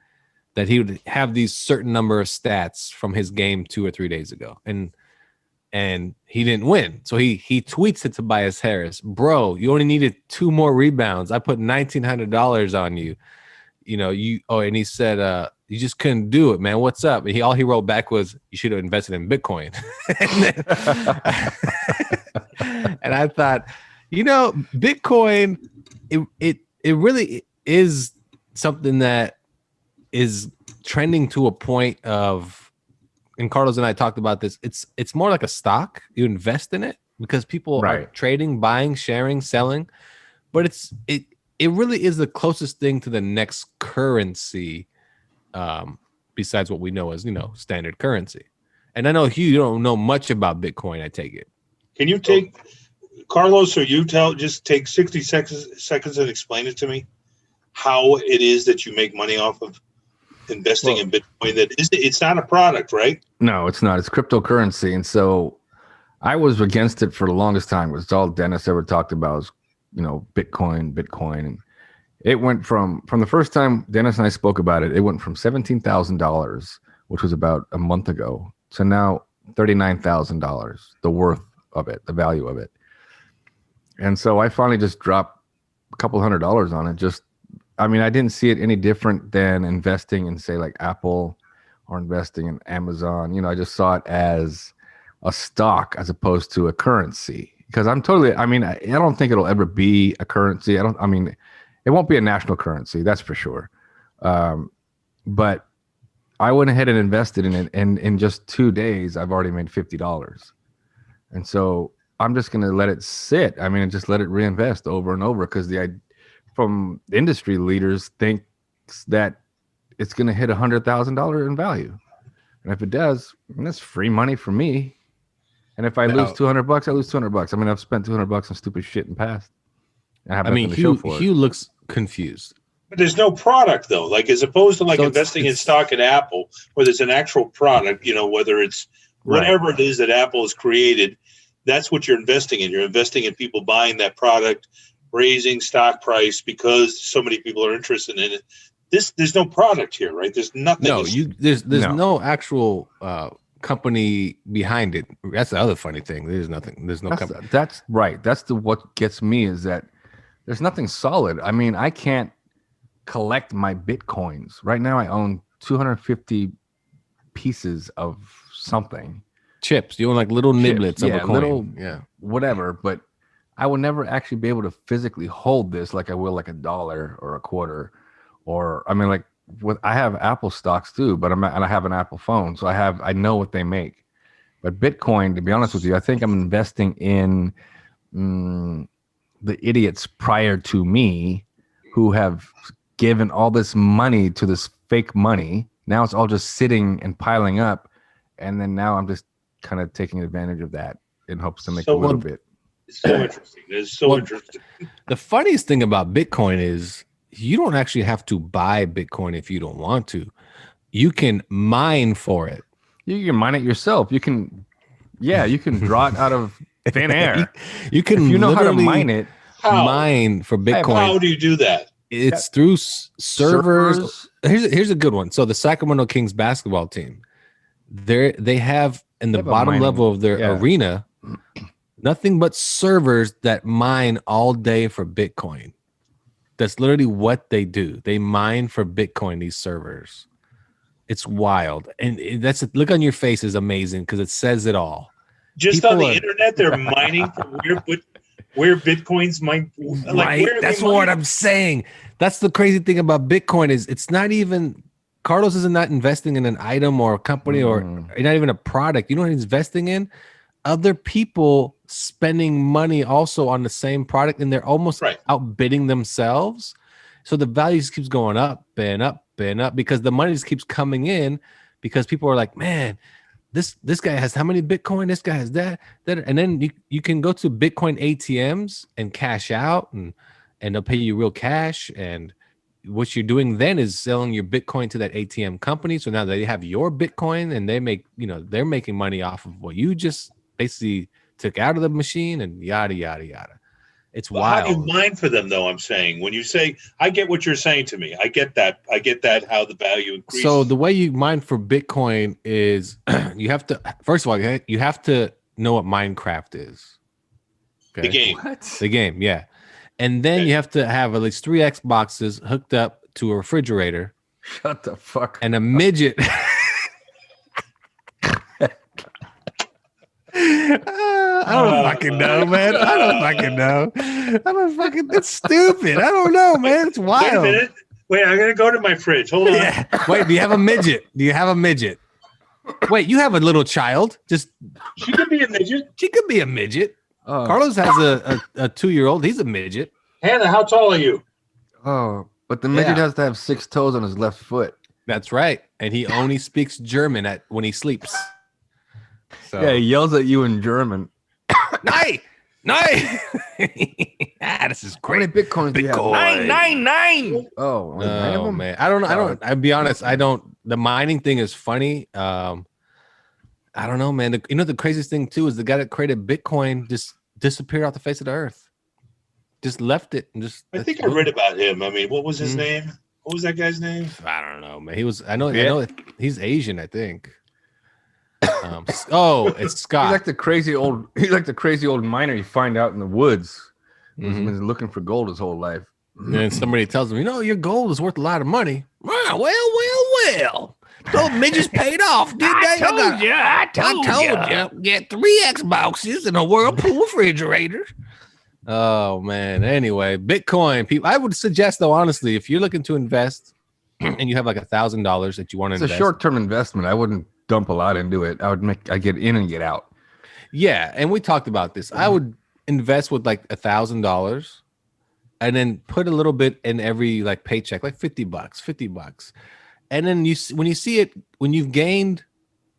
that he would have these certain number of stats from his game 2 or 3 days ago. And he didn't win. So he tweets to Tobias Harris, bro, you only needed 2 more rebounds. I put $1,900 on you. And he said, You just couldn't do it, man. What's up? And all he wrote back was, you should have invested in Bitcoin. And I thought, Bitcoin, it really is something that is trending to a point of, and Carlos and I talked about this, it's more like a stock. You invest in it because people are trading, buying, sharing, selling, but it really is the closest thing to the next currency, besides what we know as standard currency. And I know, Hugh, you don't know much about Bitcoin, I take it. Can you take Carlos, or you just take 60 seconds and explain it to me, how it is that you make money off of investing in Bitcoin? It's not a product, right? No, it's not. It's cryptocurrency. And so I was against it for the longest time. It's all Dennis ever talked about was, Bitcoin. And it went from the first time Dennis and I spoke about it, it went from $17,000, which was about a month ago, to now $39,000, the worth of it, the value of it. And so I finally just dropped a couple $100 on it. I didn't see it any different than investing in, say, like Apple or investing in Amazon. I just saw it as a stock as opposed to a currency, because I don't think it'll ever be a currency. It won't be a national currency, that's for sure. But I went ahead and invested in it, and in just 2 days, I've already made $50. And so I'm just going to let it sit. And just let it reinvest over and over, because from industry leaders thinks that it's going to hit $100,000 in value. And if it does, that's free money for me. And if I lose $200, I lose $200. I've spent $200 on stupid shit in the past. I have nothing to show for it. Hugh looks confused. But there's no product, though. Like, as opposed to investing in stock in Apple, where there's an actual product, whether it's whatever it is that Apple has created, that's what you're investing in. You're investing in people buying that product, raising stock price because so many people are interested in it. There's no product here, right? There's nothing. No, there's no actual company behind it. That's the other funny thing. There's nothing. There's no company. That's right. That's what gets me, is that there's nothing solid. I can't collect my Bitcoins. Right now I own 250 pieces of something. Chips. You own like little niblets of a coin. Whatever. But I will never actually be able to physically hold this like I will like $1 or a quarter, or I have Apple stocks too, and I have an Apple phone, so I know what they make. But Bitcoin, to be honest with you, I think I'm investing in the idiots prior to me who have given all this money to this fake money. Now it's all just sitting and piling up, and then now I'm just kind of taking advantage of that in hopes to make a little bit. It's so interesting. It's so interesting. The funniest thing about Bitcoin is you don't actually have to buy Bitcoin if you don't want to. You can mine for it. You can mine it yourself. You can draw it out of thin air. You can, if you know how to mine it. Mine for Bitcoin. How do you do that? It's through servers. Here's a good one. So the Sacramento Kings basketball team, they have in the bottom level of their arena nothing but servers that mine all day for Bitcoin. That's literally what they do. They mine for Bitcoin, these servers. It's wild. And look on your face is amazing because it says it all. Just on the internet, they're mining for where Bitcoins might. Right. That's what I'm saying. That's the crazy thing about Bitcoin is it's not even, Carlos is not investing in an item or a company or not even a product. You know what he's investing in? Other people spending money also on the same product, and they're almost outbidding themselves. So the value just keeps going up and up and up because the money just keeps coming in because people are like, man, this guy has how many Bitcoin? This guy has that. And then you can go to Bitcoin ATMs and cash out and they'll pay you real cash. And what you're doing then is selling your Bitcoin to that ATM company. So now they have your Bitcoin and they're making money off of what you just basically took out of the machine and yada, yada, yada. It's wild. How do you mine for them, though? I'm saying when you say, I get what you're saying to me. I get that. How the value increases. So the way you mine for Bitcoin is you have to, first of all, you have to know what Minecraft is. Okay? The game. What? The game, yeah. And then you have to have at least 3 Xboxes hooked up to a refrigerator Shut the fuck. And a midget. I don't fucking know, man. I don't fucking know. It's stupid. I don't know, man. It's wild. Wait a minute. Wait, I'm gonna go to my fridge. Hold on. Yeah. Wait, do you have a midget? Wait, you have a little child. She could be a midget. She could be a midget. Carlos has a 2-year-old. He's a midget. Hannah, how tall are you? Oh, but the midget has to have 6 toes on his left foot. That's right. And he only speaks German when he sleeps. So. Yeah, he yells at you in German. Nay. This is great. How many Bitcoins do you have? 999. Oh, man. I don't know. I'll be honest. The mining thing is funny. I don't know, man. The craziest thing too is the guy that created Bitcoin just disappeared off the face of the earth. Just left it and just. I think I read about him. I mean, what was his name? What was that guy's name? I don't know, man. I know he's Asian, I think. It's Scott. He's like the crazy old miner you find out in the woods. He's been looking for gold his whole life. And then somebody tells him, your gold is worth a lot of money. Well. Those midgets paid off, didn't they? I told you. Get 3 Xboxes and a Whirlpool refrigerator. Oh, man. Anyway, Bitcoin. People, I would suggest, though, honestly, if you're looking to invest and you have like $1,000 that you want to invest. It's a short-term investment. I wouldn't dump a lot into it. I get in and get out. Yeah, and we talked about this. I would invest with like $1,000 and then put a little bit in every like paycheck, like $50. And then when you see it, when you've gained,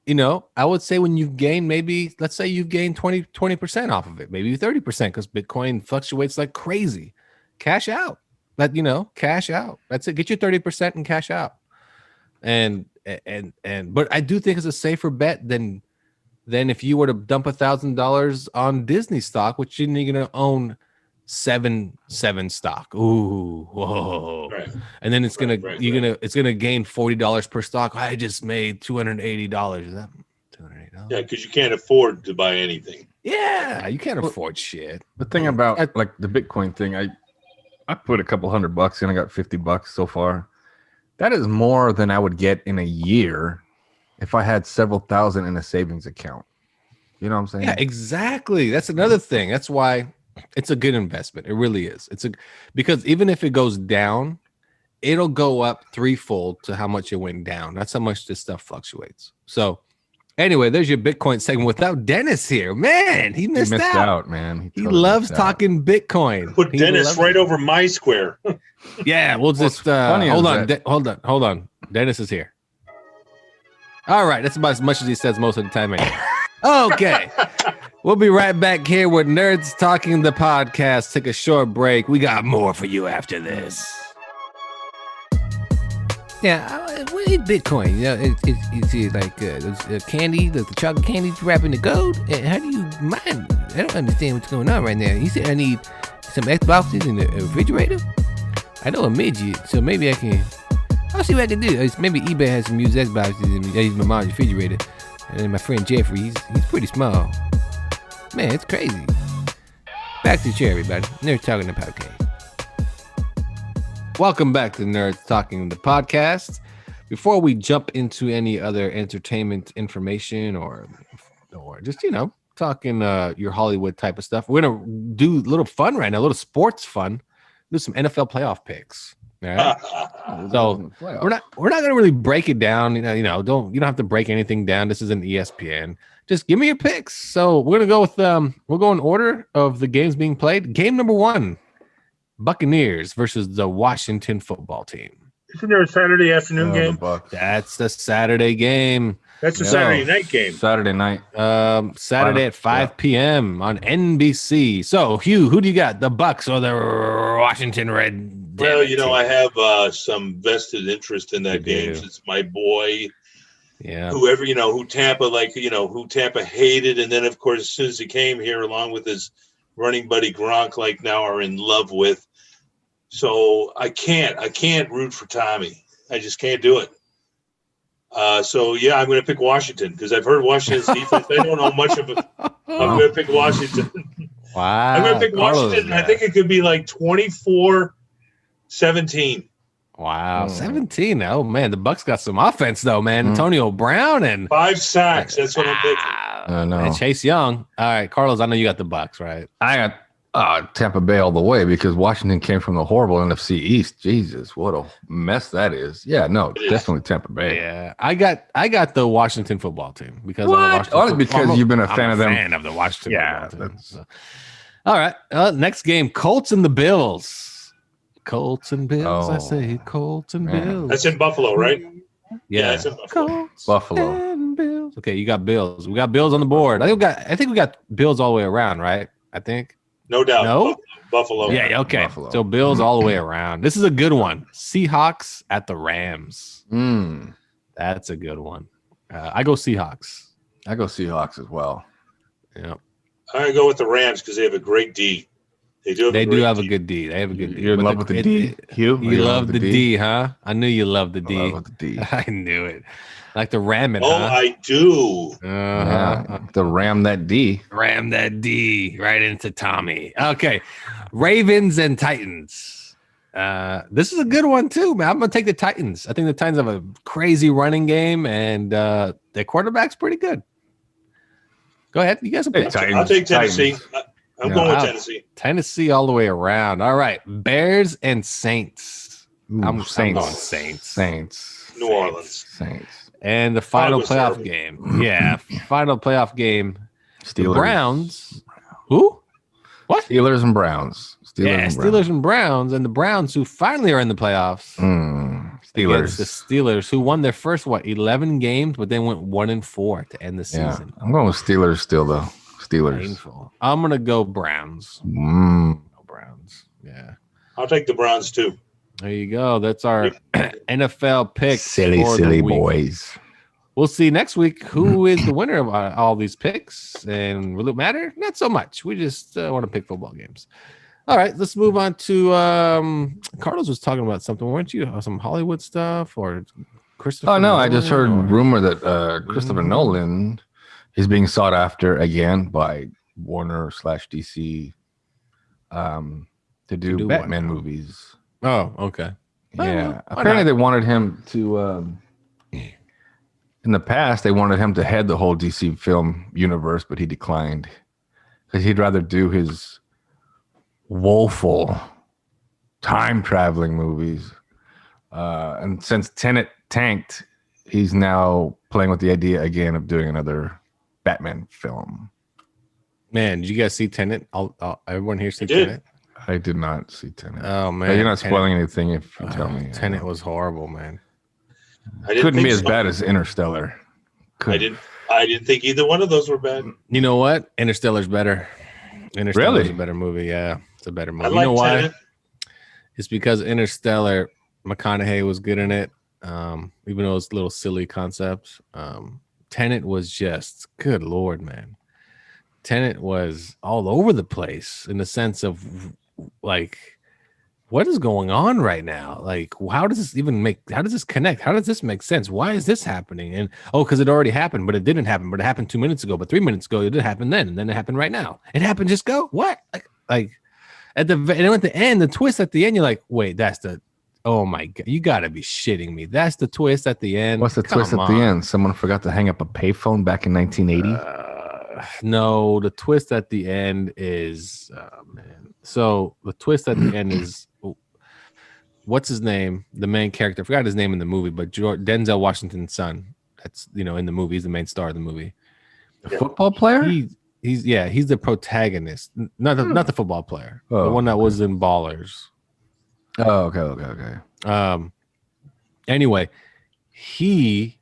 I would say when you've gained maybe, let's say you've gained 20% off of it, maybe 30% because Bitcoin fluctuates like crazy. Cash out. Cash out. That's it. Get your 30% and cash out. But I do think it's a safer bet than if you were to dump $1,000 on Disney stock, which you're going to own 7 stock. Ooh, whoa! Right. And then it's gonna gain $40 per stock. I just made $280. Is that $280? Yeah, because you can't afford to buy anything. Yeah, you can't afford shit. The thing about like the Bitcoin thing, I put a couple $100 in. I got $50 so far. That is more than I would get in a year if I had several thousand in a savings account. You know what I'm saying? Yeah, exactly. That's another thing. That's why it's a good investment. It really is. Because even if it goes down, it'll go up threefold to how much it went down. That's how much this stuff fluctuates. So anyway, there's your Bitcoin segment without Dennis here. Man, he missed out, man. He loves talking Bitcoin. Put Dennis right over my square. Yeah, we'll just hold on. Dennis is here. All right, that's about as much as he says most of the time anyway. Okay. We'll be right back here with Nerds Talking the Podcast. Take a short break. We got more for you after this. Yeah, what is Bitcoin? It's like candy, the chocolate candy wrapped in the gold. How do you mine? I don't understand what's going on right now. You said I need some Xboxes in the refrigerator? I know a midget, so maybe I'll see what I can do. Maybe eBay has some used Xboxes and I use my mom's refrigerator. And then my friend Jeffrey, he's pretty small. Man, it's crazy. Back to the chair, everybody. Nerds Talking the Podcast. Welcome back to Nerds Talking the Podcast. Before we jump into any other entertainment information or just, talking your Hollywood type of stuff, we're going to do a little fun right now, a little sports fun. Do some NFL playoff picks. All right. So we're not going to really break it down. You don't have to break anything down. This isn't ESPN. Just give me your picks. So we're going to go with we'll go in order of the games being played. Game number 1, Buccaneers versus the Washington football team. Isn't there a Saturday afternoon game? That's the Saturday game. That's a Saturday night game. Saturday night. Saturday at 5 p.m. on NBC. So, Hugh, who do you got? The Bucs or the Washington Red? Well, I have some vested interest in that game. It's my boy. Yeah. Whoever, who Tampa hated. And then, of course, as soon as he came here, along with his running buddy Gronk, now are in love with. So I can't root for Tommy. I just can't do it. I'm going to pick Washington because I've heard Washington's defense. I don't know much of it. I'm going to pick Washington. Wow. I'm going to pick Washington. I think it could be like 24-17. Wow, 17. Oh man, the Bucs got some offense though, man. Antonio Brown and 5 sacks. That's what I'm thinking. I know. And Chase Young. All right, Carlos, I know you got the Bucs, right? I got Tampa Bay all the way because Washington came from the horrible NFC East. Jesus, what a mess that is. Yeah, no, definitely Tampa Bay. Yeah, I got the Washington football team because you've been a fan of them. Fan of the Washington football team. So. All right, next game: Colts and the Bills. Colts and Bills, I say Colts and Bills. That's in Buffalo, right? Yeah, that's in Buffalo. Colts and Bills. Okay, you got Bills. We got Bills on the board. I think we got Bills all the way around, right? I think. No doubt. No? Buffalo. Yeah, okay. Buffalo. So Bills all the way around. This is a good one. Seahawks at the Rams. That's a good one. I go Seahawks. I go Seahawks as well. Yeah. I go with the Rams because they have a great D. They do have a good D. They have a good D. You're in love with the D, Hugh? You love the D, huh? I knew you loved the D. I love the D. I knew it. Like the ram it, Oh, huh? I do. The ram that D. Ram that D right into Tommy. Okay. Ravens and Titans. This is a good one too, man. I'm going to take the Titans. I think the Titans have a crazy running game, and their quarterback's pretty good. Go ahead. You guys pick. I'll take Tennessee. I'm going with Tennessee. Tennessee all the way around. All right. Bears and Saints. I'm going Saints. Saints. New Orleans. Saints. And the final playoff game. Yeah. Final playoff game. Steelers. The Browns. Who? What? Steelers and Browns. Steelers and Browns. And the Browns, who finally are in the playoffs. Steelers. The Steelers, who won their first, 11 games, but then went 1-4 to end the season. I'm going with Steelers still, though. Steelers. Painful. I'm going to go Browns. Browns. Yeah. I'll take the Browns, too. There you go. That's our NFL pick. Silly boys. We'll see next week who is the winner of all these picks. And will it matter? Not so much. We just want to pick football games. All right, let's move on to Carlos was talking about something, weren't you? Some Hollywood stuff or Christopher? Oh, no, I just heard rumor that Christopher Nolan is being sought after again by Warner/DC to do Batman movies. Oh, okay. Yeah. Apparently they wanted him to in the past they wanted him to head the whole DC film universe, but he declined because he'd rather do his woeful time traveling movies. And since Tenet tanked, he's now playing with the idea again of doing another Batman film. Man, did you guys see Tenet? Everyone here see Tenet? I did not see Tenet. Oh man, you're not spoiling anything if you tell me. Tenet was horrible, man. Couldn't be as bad as Interstellar. I didn't think either one of those were bad. You know what? Interstellar's better. Interstellar's a better movie. Yeah, it's a better movie. You know why? Tenet. It's because Interstellar, McConaughey was good in it, even though it's a little silly concepts. Tenet was just, good Lord, man. Tenet was all over the place in the sense of, like, what is going on right now? Like, how does this connect? How does this make sense? Why is this happening? And, because it already happened, but it didn't happen, but it happened 2 minutes ago, but 3 minutes ago, it did happen then, and then it happened right now. It happened just go? What? Like at the end, the twist at the end, you're like, wait, that's the, oh my God, you gotta be shitting me. That's the twist at the end. What's the twist at the end? Someone forgot to hang up a payphone back in 1980? No, the twist at the end is, man. So the twist at the end is, what's his name? The main character. I forgot his name in the movie, but Denzel Washington's son. That's, in the movie. He's the main star of the movie. The football player? He's the protagonist. Not the football player. The one that was in Ballers. Oh, okay. Anyway, he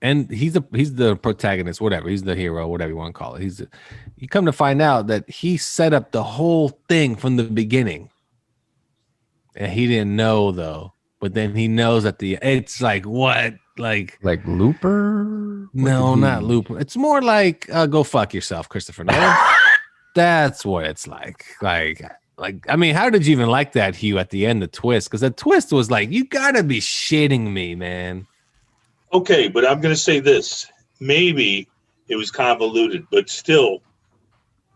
and he's the protagonist, whatever. He's the hero, whatever you want to call it. You come to find out that he set up the whole thing from the beginning. And he didn't know though. But then he knows at the, it's like, what? Like Looper? No, not Looper. It's more like go fuck yourself, Christopher Nolan. That's what it's like. Like, I mean, how did you even like that, Hugh, at the end, the twist? Because the twist was like, you gotta be shitting me, man. Okay, but I'm going to say this. Maybe it was convoluted, but still,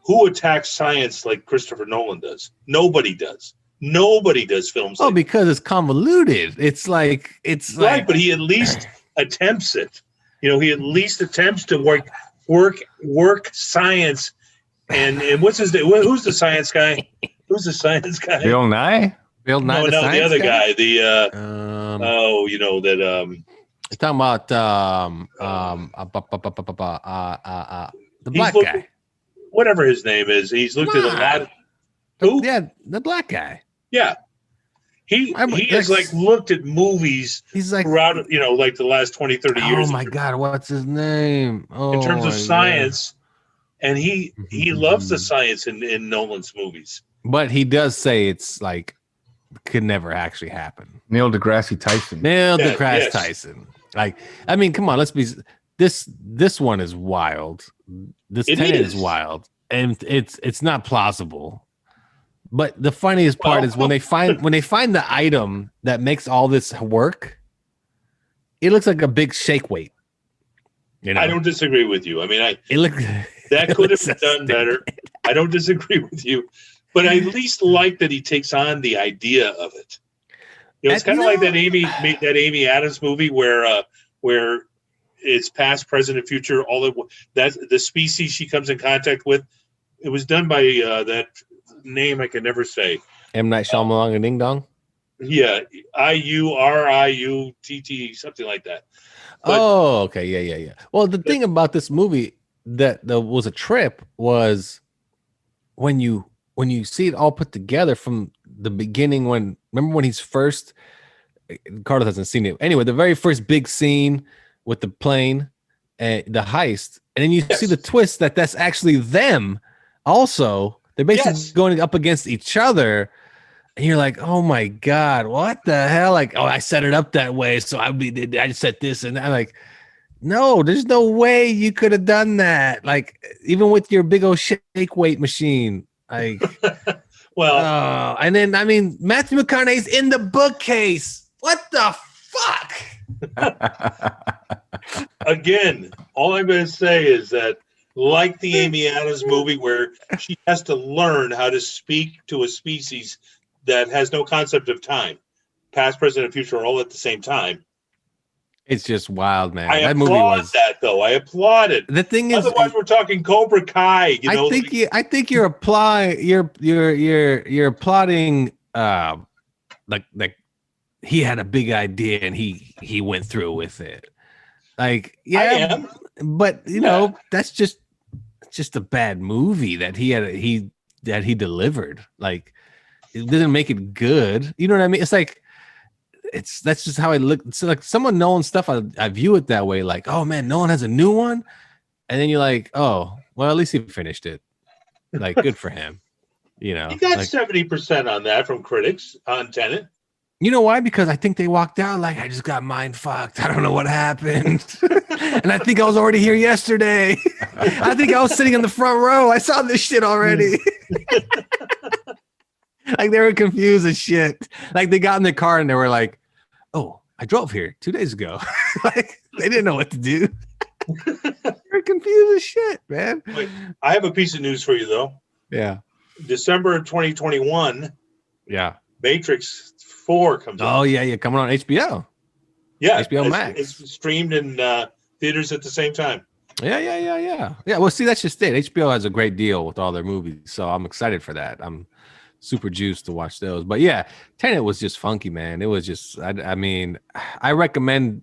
who attacks science like Christopher Nolan does? Nobody does. Nobody does films. Oh, because it's convoluted. It's like right, but he at least attempts it. You know, he at least attempts to work science. And what's his name? Who's the science guy? Who's the science guy? Bill Nye. Bill Nye. No, the other guy. The you're talking about the black guy. Whatever his name is. He's looked at a lot. Who? Yeah, the black guy. Yeah. He has like looked at movies throughout, like the last 20, 30 years. Oh my God, what's his name? Oh, in terms of science. And he loves the science in Nolan's movies. But he does say it's like could never actually happen. Neil deGrasse Tyson. Tyson. Like, I mean, come on, let's be this one is wild. This Tenet is wild. And it's not plausible. But the funniest part is when they find the item that makes all this work, it looks like a big shake weight. You know? I don't disagree with you. I mean, that could have been done better. I don't disagree with you, but I at least like that he takes on the idea of it. It's kind of like that Amy Adams movie where it's past, present, and future. That's the species she comes in contact with. It was done by that name I can never say. M. Night Shyamalan and Ding Dong. Yeah, IURIUTT, something like that. But, okay, yeah. Well, the thing about this movie that was a trip was when you see it all put together from the beginning. Remember when he's first? Carlos hasn't seen it anyway. The very first big scene with the plane and the heist, and then you see the twist that's actually them. Also, they're basically going up against each other. And you're like, oh my God, what the hell? Like, I set it up that way. So I set this and I'm like, no, there's no way you could have done that. Like, even with your big old shake weight machine. Like, and then, I mean, Matthew McConaughey's in the bookcase. What the fuck? Again, all I'm going to say is that, like the Amy Adams movie where she has to learn how to speak to a species that has no concept of time. Past, present, and future are all at the same time. It's just wild, man. I applaud that, though. I applaud it. The thing is, otherwise we're talking Cobra Kai. I think you're applying. You're applauding. Like he had a big idea and he went through with it. Like, yeah, I am. But that's just a bad movie that he delivered. Like, it didn't make it good. You know what I mean? It's like that's just how I look. It's like someone knowing stuff. I view it that way. Like, oh man, no one has a new one, and then you're like, oh well, at least he finished it. Like, good for him. He got 70% on that from critics on Tenet. You know why? Because I think they walked out like, I just got mind fucked. I don't know what happened. And I think I was already here yesterday. I think I was sitting in the front row. I saw this shit already. Like, they were confused as shit. Like, they got in their car and they were like, oh, I drove here 2 days ago. Like, they didn't know what to do. They're confused as shit, man. Wait, I have a piece of news for you, though. Yeah. December of 2021. Yeah. Matrix 4 comes out. Oh, yeah. Coming on HBO. Yeah. HBO Max. It's streamed in theaters at the same time. Yeah. Yeah, well, see, that's just it. HBO has a great deal with all their movies, so I'm excited for that. I'm super juiced to watch those. But yeah, Tenet was just funky, man. It was just, I mean, I recommend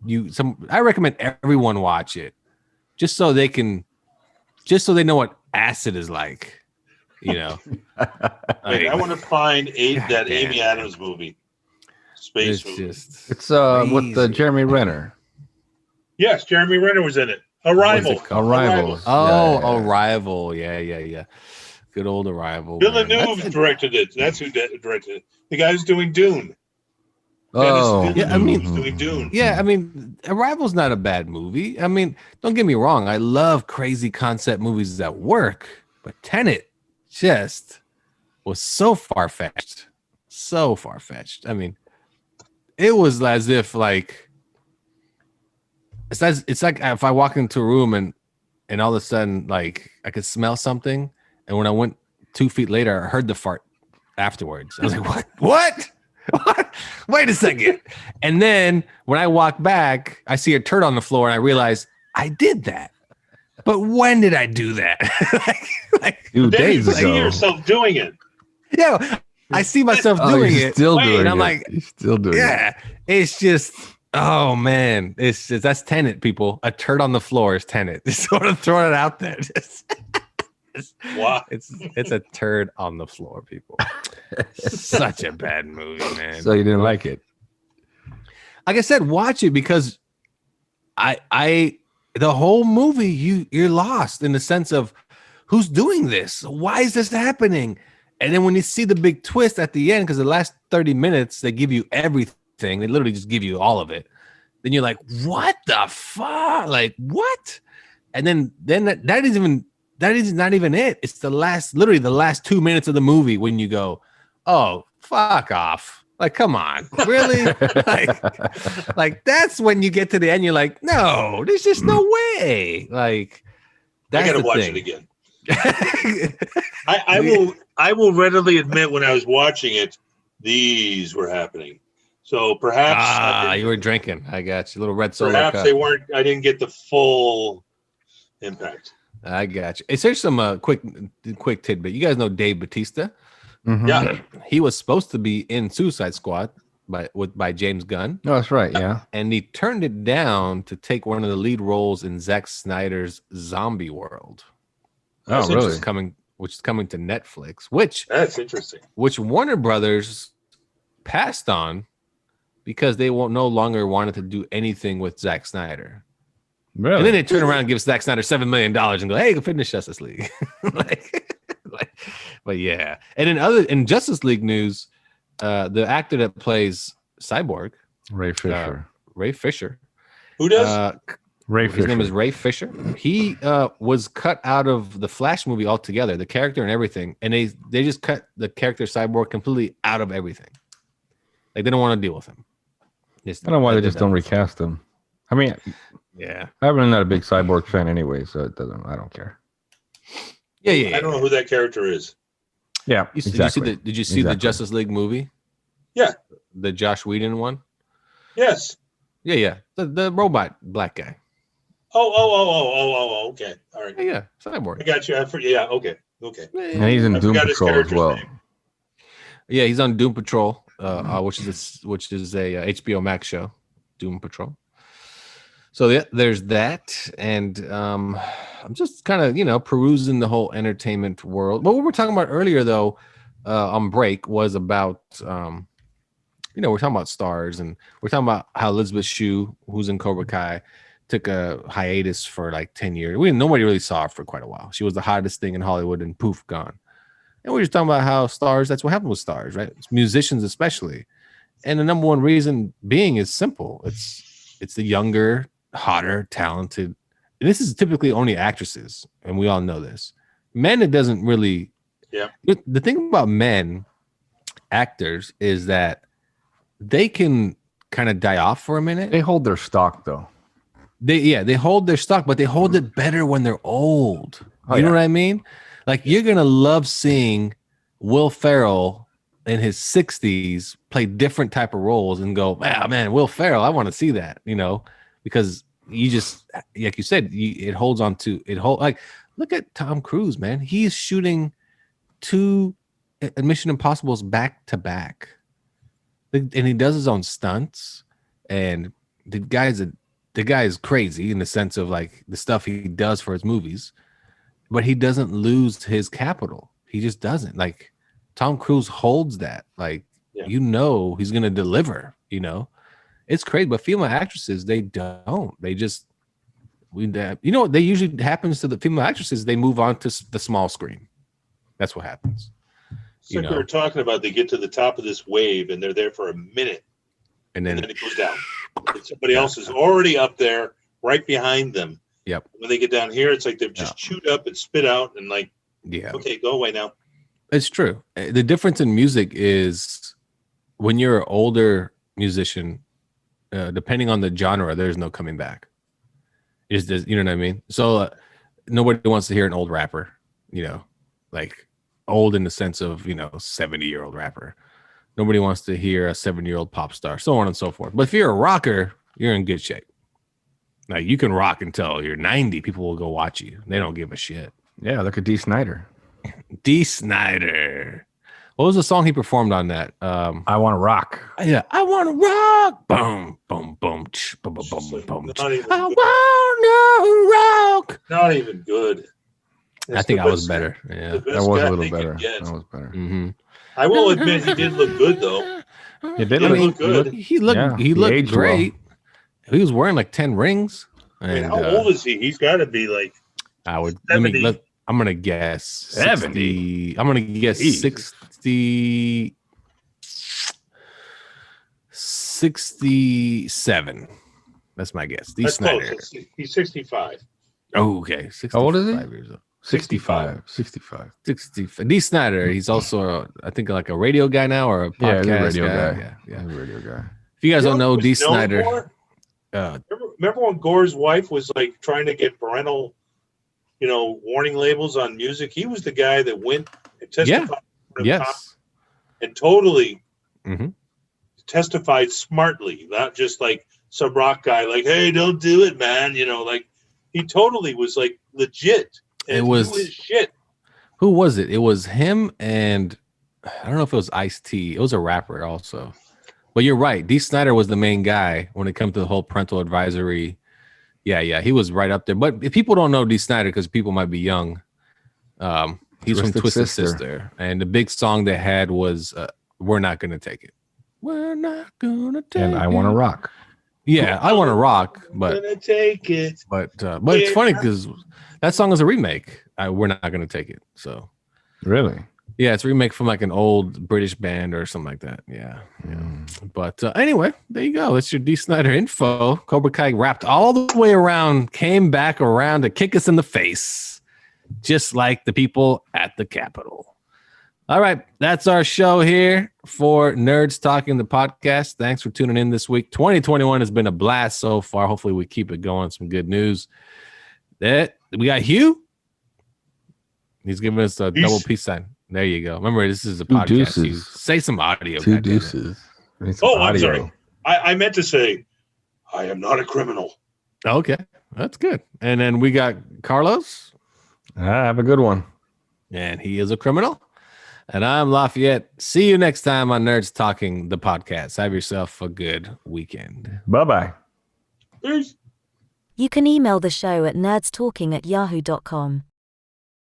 everyone watch it just so they know what acid is like, I want to find that Amy Adams movie. Space movie. It's with Jeremy Renner. Yes, Jeremy Renner was in it. Arrival. Oh, Arrival. Yeah. Good old Arrival. Villeneuve directed it. That's who directed it. The guy who's doing Dune. Oh, yeah. I mean, doing Dune. Yeah, I mean, Arrival's not a bad movie. I mean, don't get me wrong. I love crazy concept movies that work, but Tenet just was so far-fetched. I mean, it was as if like it's like if I walk into a room and all of a sudden like I could smell something. And when I went 2 feet later, I heard the fart afterwards. I was like, what? Wait a second. And then when I walk back, I see a turd on the floor and I realize I did that. But when did I do that? like 2 days ago. You see yourself doing it. Yeah, I see myself doing it. Still doing and I'm it. like, You're still doing it. Yeah, it's just, oh man, it's just, that's Tenet, people. A turd on the floor is Tenet. Just sort of throwing it out there. Wow. It's a turd on the floor, people. Such a bad movie, man. So you didn't like it? Like I said, watch it because the whole movie you're lost in the sense of who's doing this? Why is this happening? And then when you see the big twist at the end, because the last 30 minutes they give you everything, they literally just give you all of it. Then you're like, what the fuck? Like what? And then that is not even it. It's literally the last 2 minutes of the movie when you go, oh, fuck off. Like, come on, really? like that's when you get to the end. You're like, no, there's just no way. Like, that's I gotta watch it again. I will readily admit when I was watching it, these were happening. So perhaps you were drinking. I got you. A little red soda. Perhaps cup. they weren't. I didn't get the full impact. I got you. Here's some quick tidbit. You guys know Dave Bautista? Mm-hmm. Yeah, he was supposed to be in Suicide Squad by James Gunn. No, that's right. Yeah, and he turned it down to take one of the lead roles in Zack Snyder's Zombie World. Oh, really? Which is coming to Netflix. Which that's interesting. Which Warner Brothers passed on because they no longer wanted to do anything with Zack Snyder. Really? And then they turn around and give Zack Snyder $7 million and go, "Hey, go finish Justice League." But yeah. And in Justice League news, the actor that plays Cyborg, Ray Fisher. Who does? His name is Ray Fisher. He was cut out of the Flash movie altogether, the character and everything, and they just cut the character Cyborg completely out of everything. Like they don't want to deal with him. I don't know why they just don't recast him. I mean, yeah, I'm not a big Cyborg fan anyway, so it doesn't. I don't care. Yeah. I don't know who that character is. Yeah, exactly. Did you see the Justice League movie? Yeah, the Josh Whedon one. Yes. Yeah. The robot black guy. Oh. Okay. All right. Yeah. Cyborg. I got you. Yeah. Okay. And he's in Doom Patrol as well. Name. Yeah, he's on Doom Patrol, which is a HBO Max show, Doom Patrol. So yeah, there's that, and I'm just kind of perusing the whole entertainment world. But what we were talking about earlier, though, on break was about we're talking about stars, and we're talking about how Elizabeth Shue, who's in Cobra Kai, took a hiatus for like 10 years. Nobody really saw her for quite a while. She was the hottest thing in Hollywood, and poof, gone. And we're just talking about how stars, that's what happened with stars, right? It's musicians especially. And the number one reason being is simple. It's the younger, hotter, talented. And this is typically only actresses, and we all know this. Men, it doesn't really. Yeah. The thing about men, actors, is that they can kind of die off for a minute. They hold their stock, though. They hold their stock, but they hold it better when they're old. You know what I mean? Like, you're going to love seeing Will Ferrell in his 60s play different type of roles and go, man, Will Ferrell, I want to see that, because you just, like you said, it holds on to it. Like, look at Tom Cruise, man. He's shooting 2 Mission Impossibles back to back. And he does his own stunts. And the guy is crazy in the sense of like the stuff he does for his movies. But he doesn't lose his capital. He just doesn't. Like, Tom Cruise holds that. Like, he's going to deliver, It's crazy. But female actresses, they don't. They just, what they usually happens to the female actresses, they move on to the small screen. That's what happens. It's like we were talking about, they get to the top of this wave and they're there for a minute. And then it goes down. And somebody else is already up there right behind them. Yep. When they get down here, it's like they've just chewed up and spit out and like, okay, go away now. It's true. The difference in music is when you're an older musician, depending on the genre, there's no coming back. You know what I mean? So nobody wants to hear an old rapper, like old in the sense of 70-year-old rapper. Nobody wants to hear a 7-year-old pop star, so on and so forth. But if you're a rocker, you're in good shape. Now you can rock until you're 90. People will go watch you. They don't give a shit. Yeah, look at D. Snyder. D. Snyder. What was the song he performed on that? I Want to Rock. Yeah, I want to rock. Boom, boom, boom, boom, boom, boom, boom. I want to rock. Not even good. I think I was better. Yeah, that was a little better. That was better. Mm-hmm. I will admit he did look good though. He did look good. He looked great. Well. He was wearing like 10 rings. And how old is he? He's got to be like. I would. I'm gonna guess 70. I'm gonna guess 60. 67. That's my guess. D. Snyder. Close. He's 65. Oh, okay. 65. How old is he? Years old. 65. 60. D. Snyder. He's also, I think, like a radio guy now or a podcast radio guy. Yeah, radio guy. If you guys don't know D. Snyder, remember when Gore's wife was like trying to get parental, warning labels on music? He was the guy that went and testified. And totally testified smartly, not just like some rock guy, like, hey, don't do it, man. Like he totally was like legit. And it was his shit. Who was it? It was him, and I don't know if it was Ice-T. It was a rapper also. But you're right. D. Snyder was the main guy when it comes to the whole parental advisory. Yeah, he was right up there. But if people don't know D. Snyder, because people might be young, he's from Twisted Sister. And the big song they had was We're Not Gonna Take It. We're not gonna take it. And I Want to Rock. Yeah, I Want to Rock, but gonna take it. But it's funny because that song is a remake. We're Not Gonna Take It. So really? Yeah, it's a remake from like an old British band or something like that. Yeah. But anyway, there you go. That's your D. Snyder info. Cobra Kai wrapped all the way around, came back around to kick us in the face, just like the people at the Capitol. All right, that's our show here for Nerds Talking the Podcast. Thanks for tuning in this week. 2021 has been a blast so far. Hopefully we keep it going. Some good news. We got Hugh. He's giving us a double peace sign. There you go. Remember, this is a podcast. You say some audio. Two deuces. I'm sorry. I meant to say, I am not a criminal. Okay, that's good. And then we got Carlos. Have a good one. And he is a criminal. And I'm Lafayette. See you next time on Nerds Talking the Podcast. Have yourself a good weekend. Bye-bye. Peace. You can email the show at nerdstalking@yahoo.com.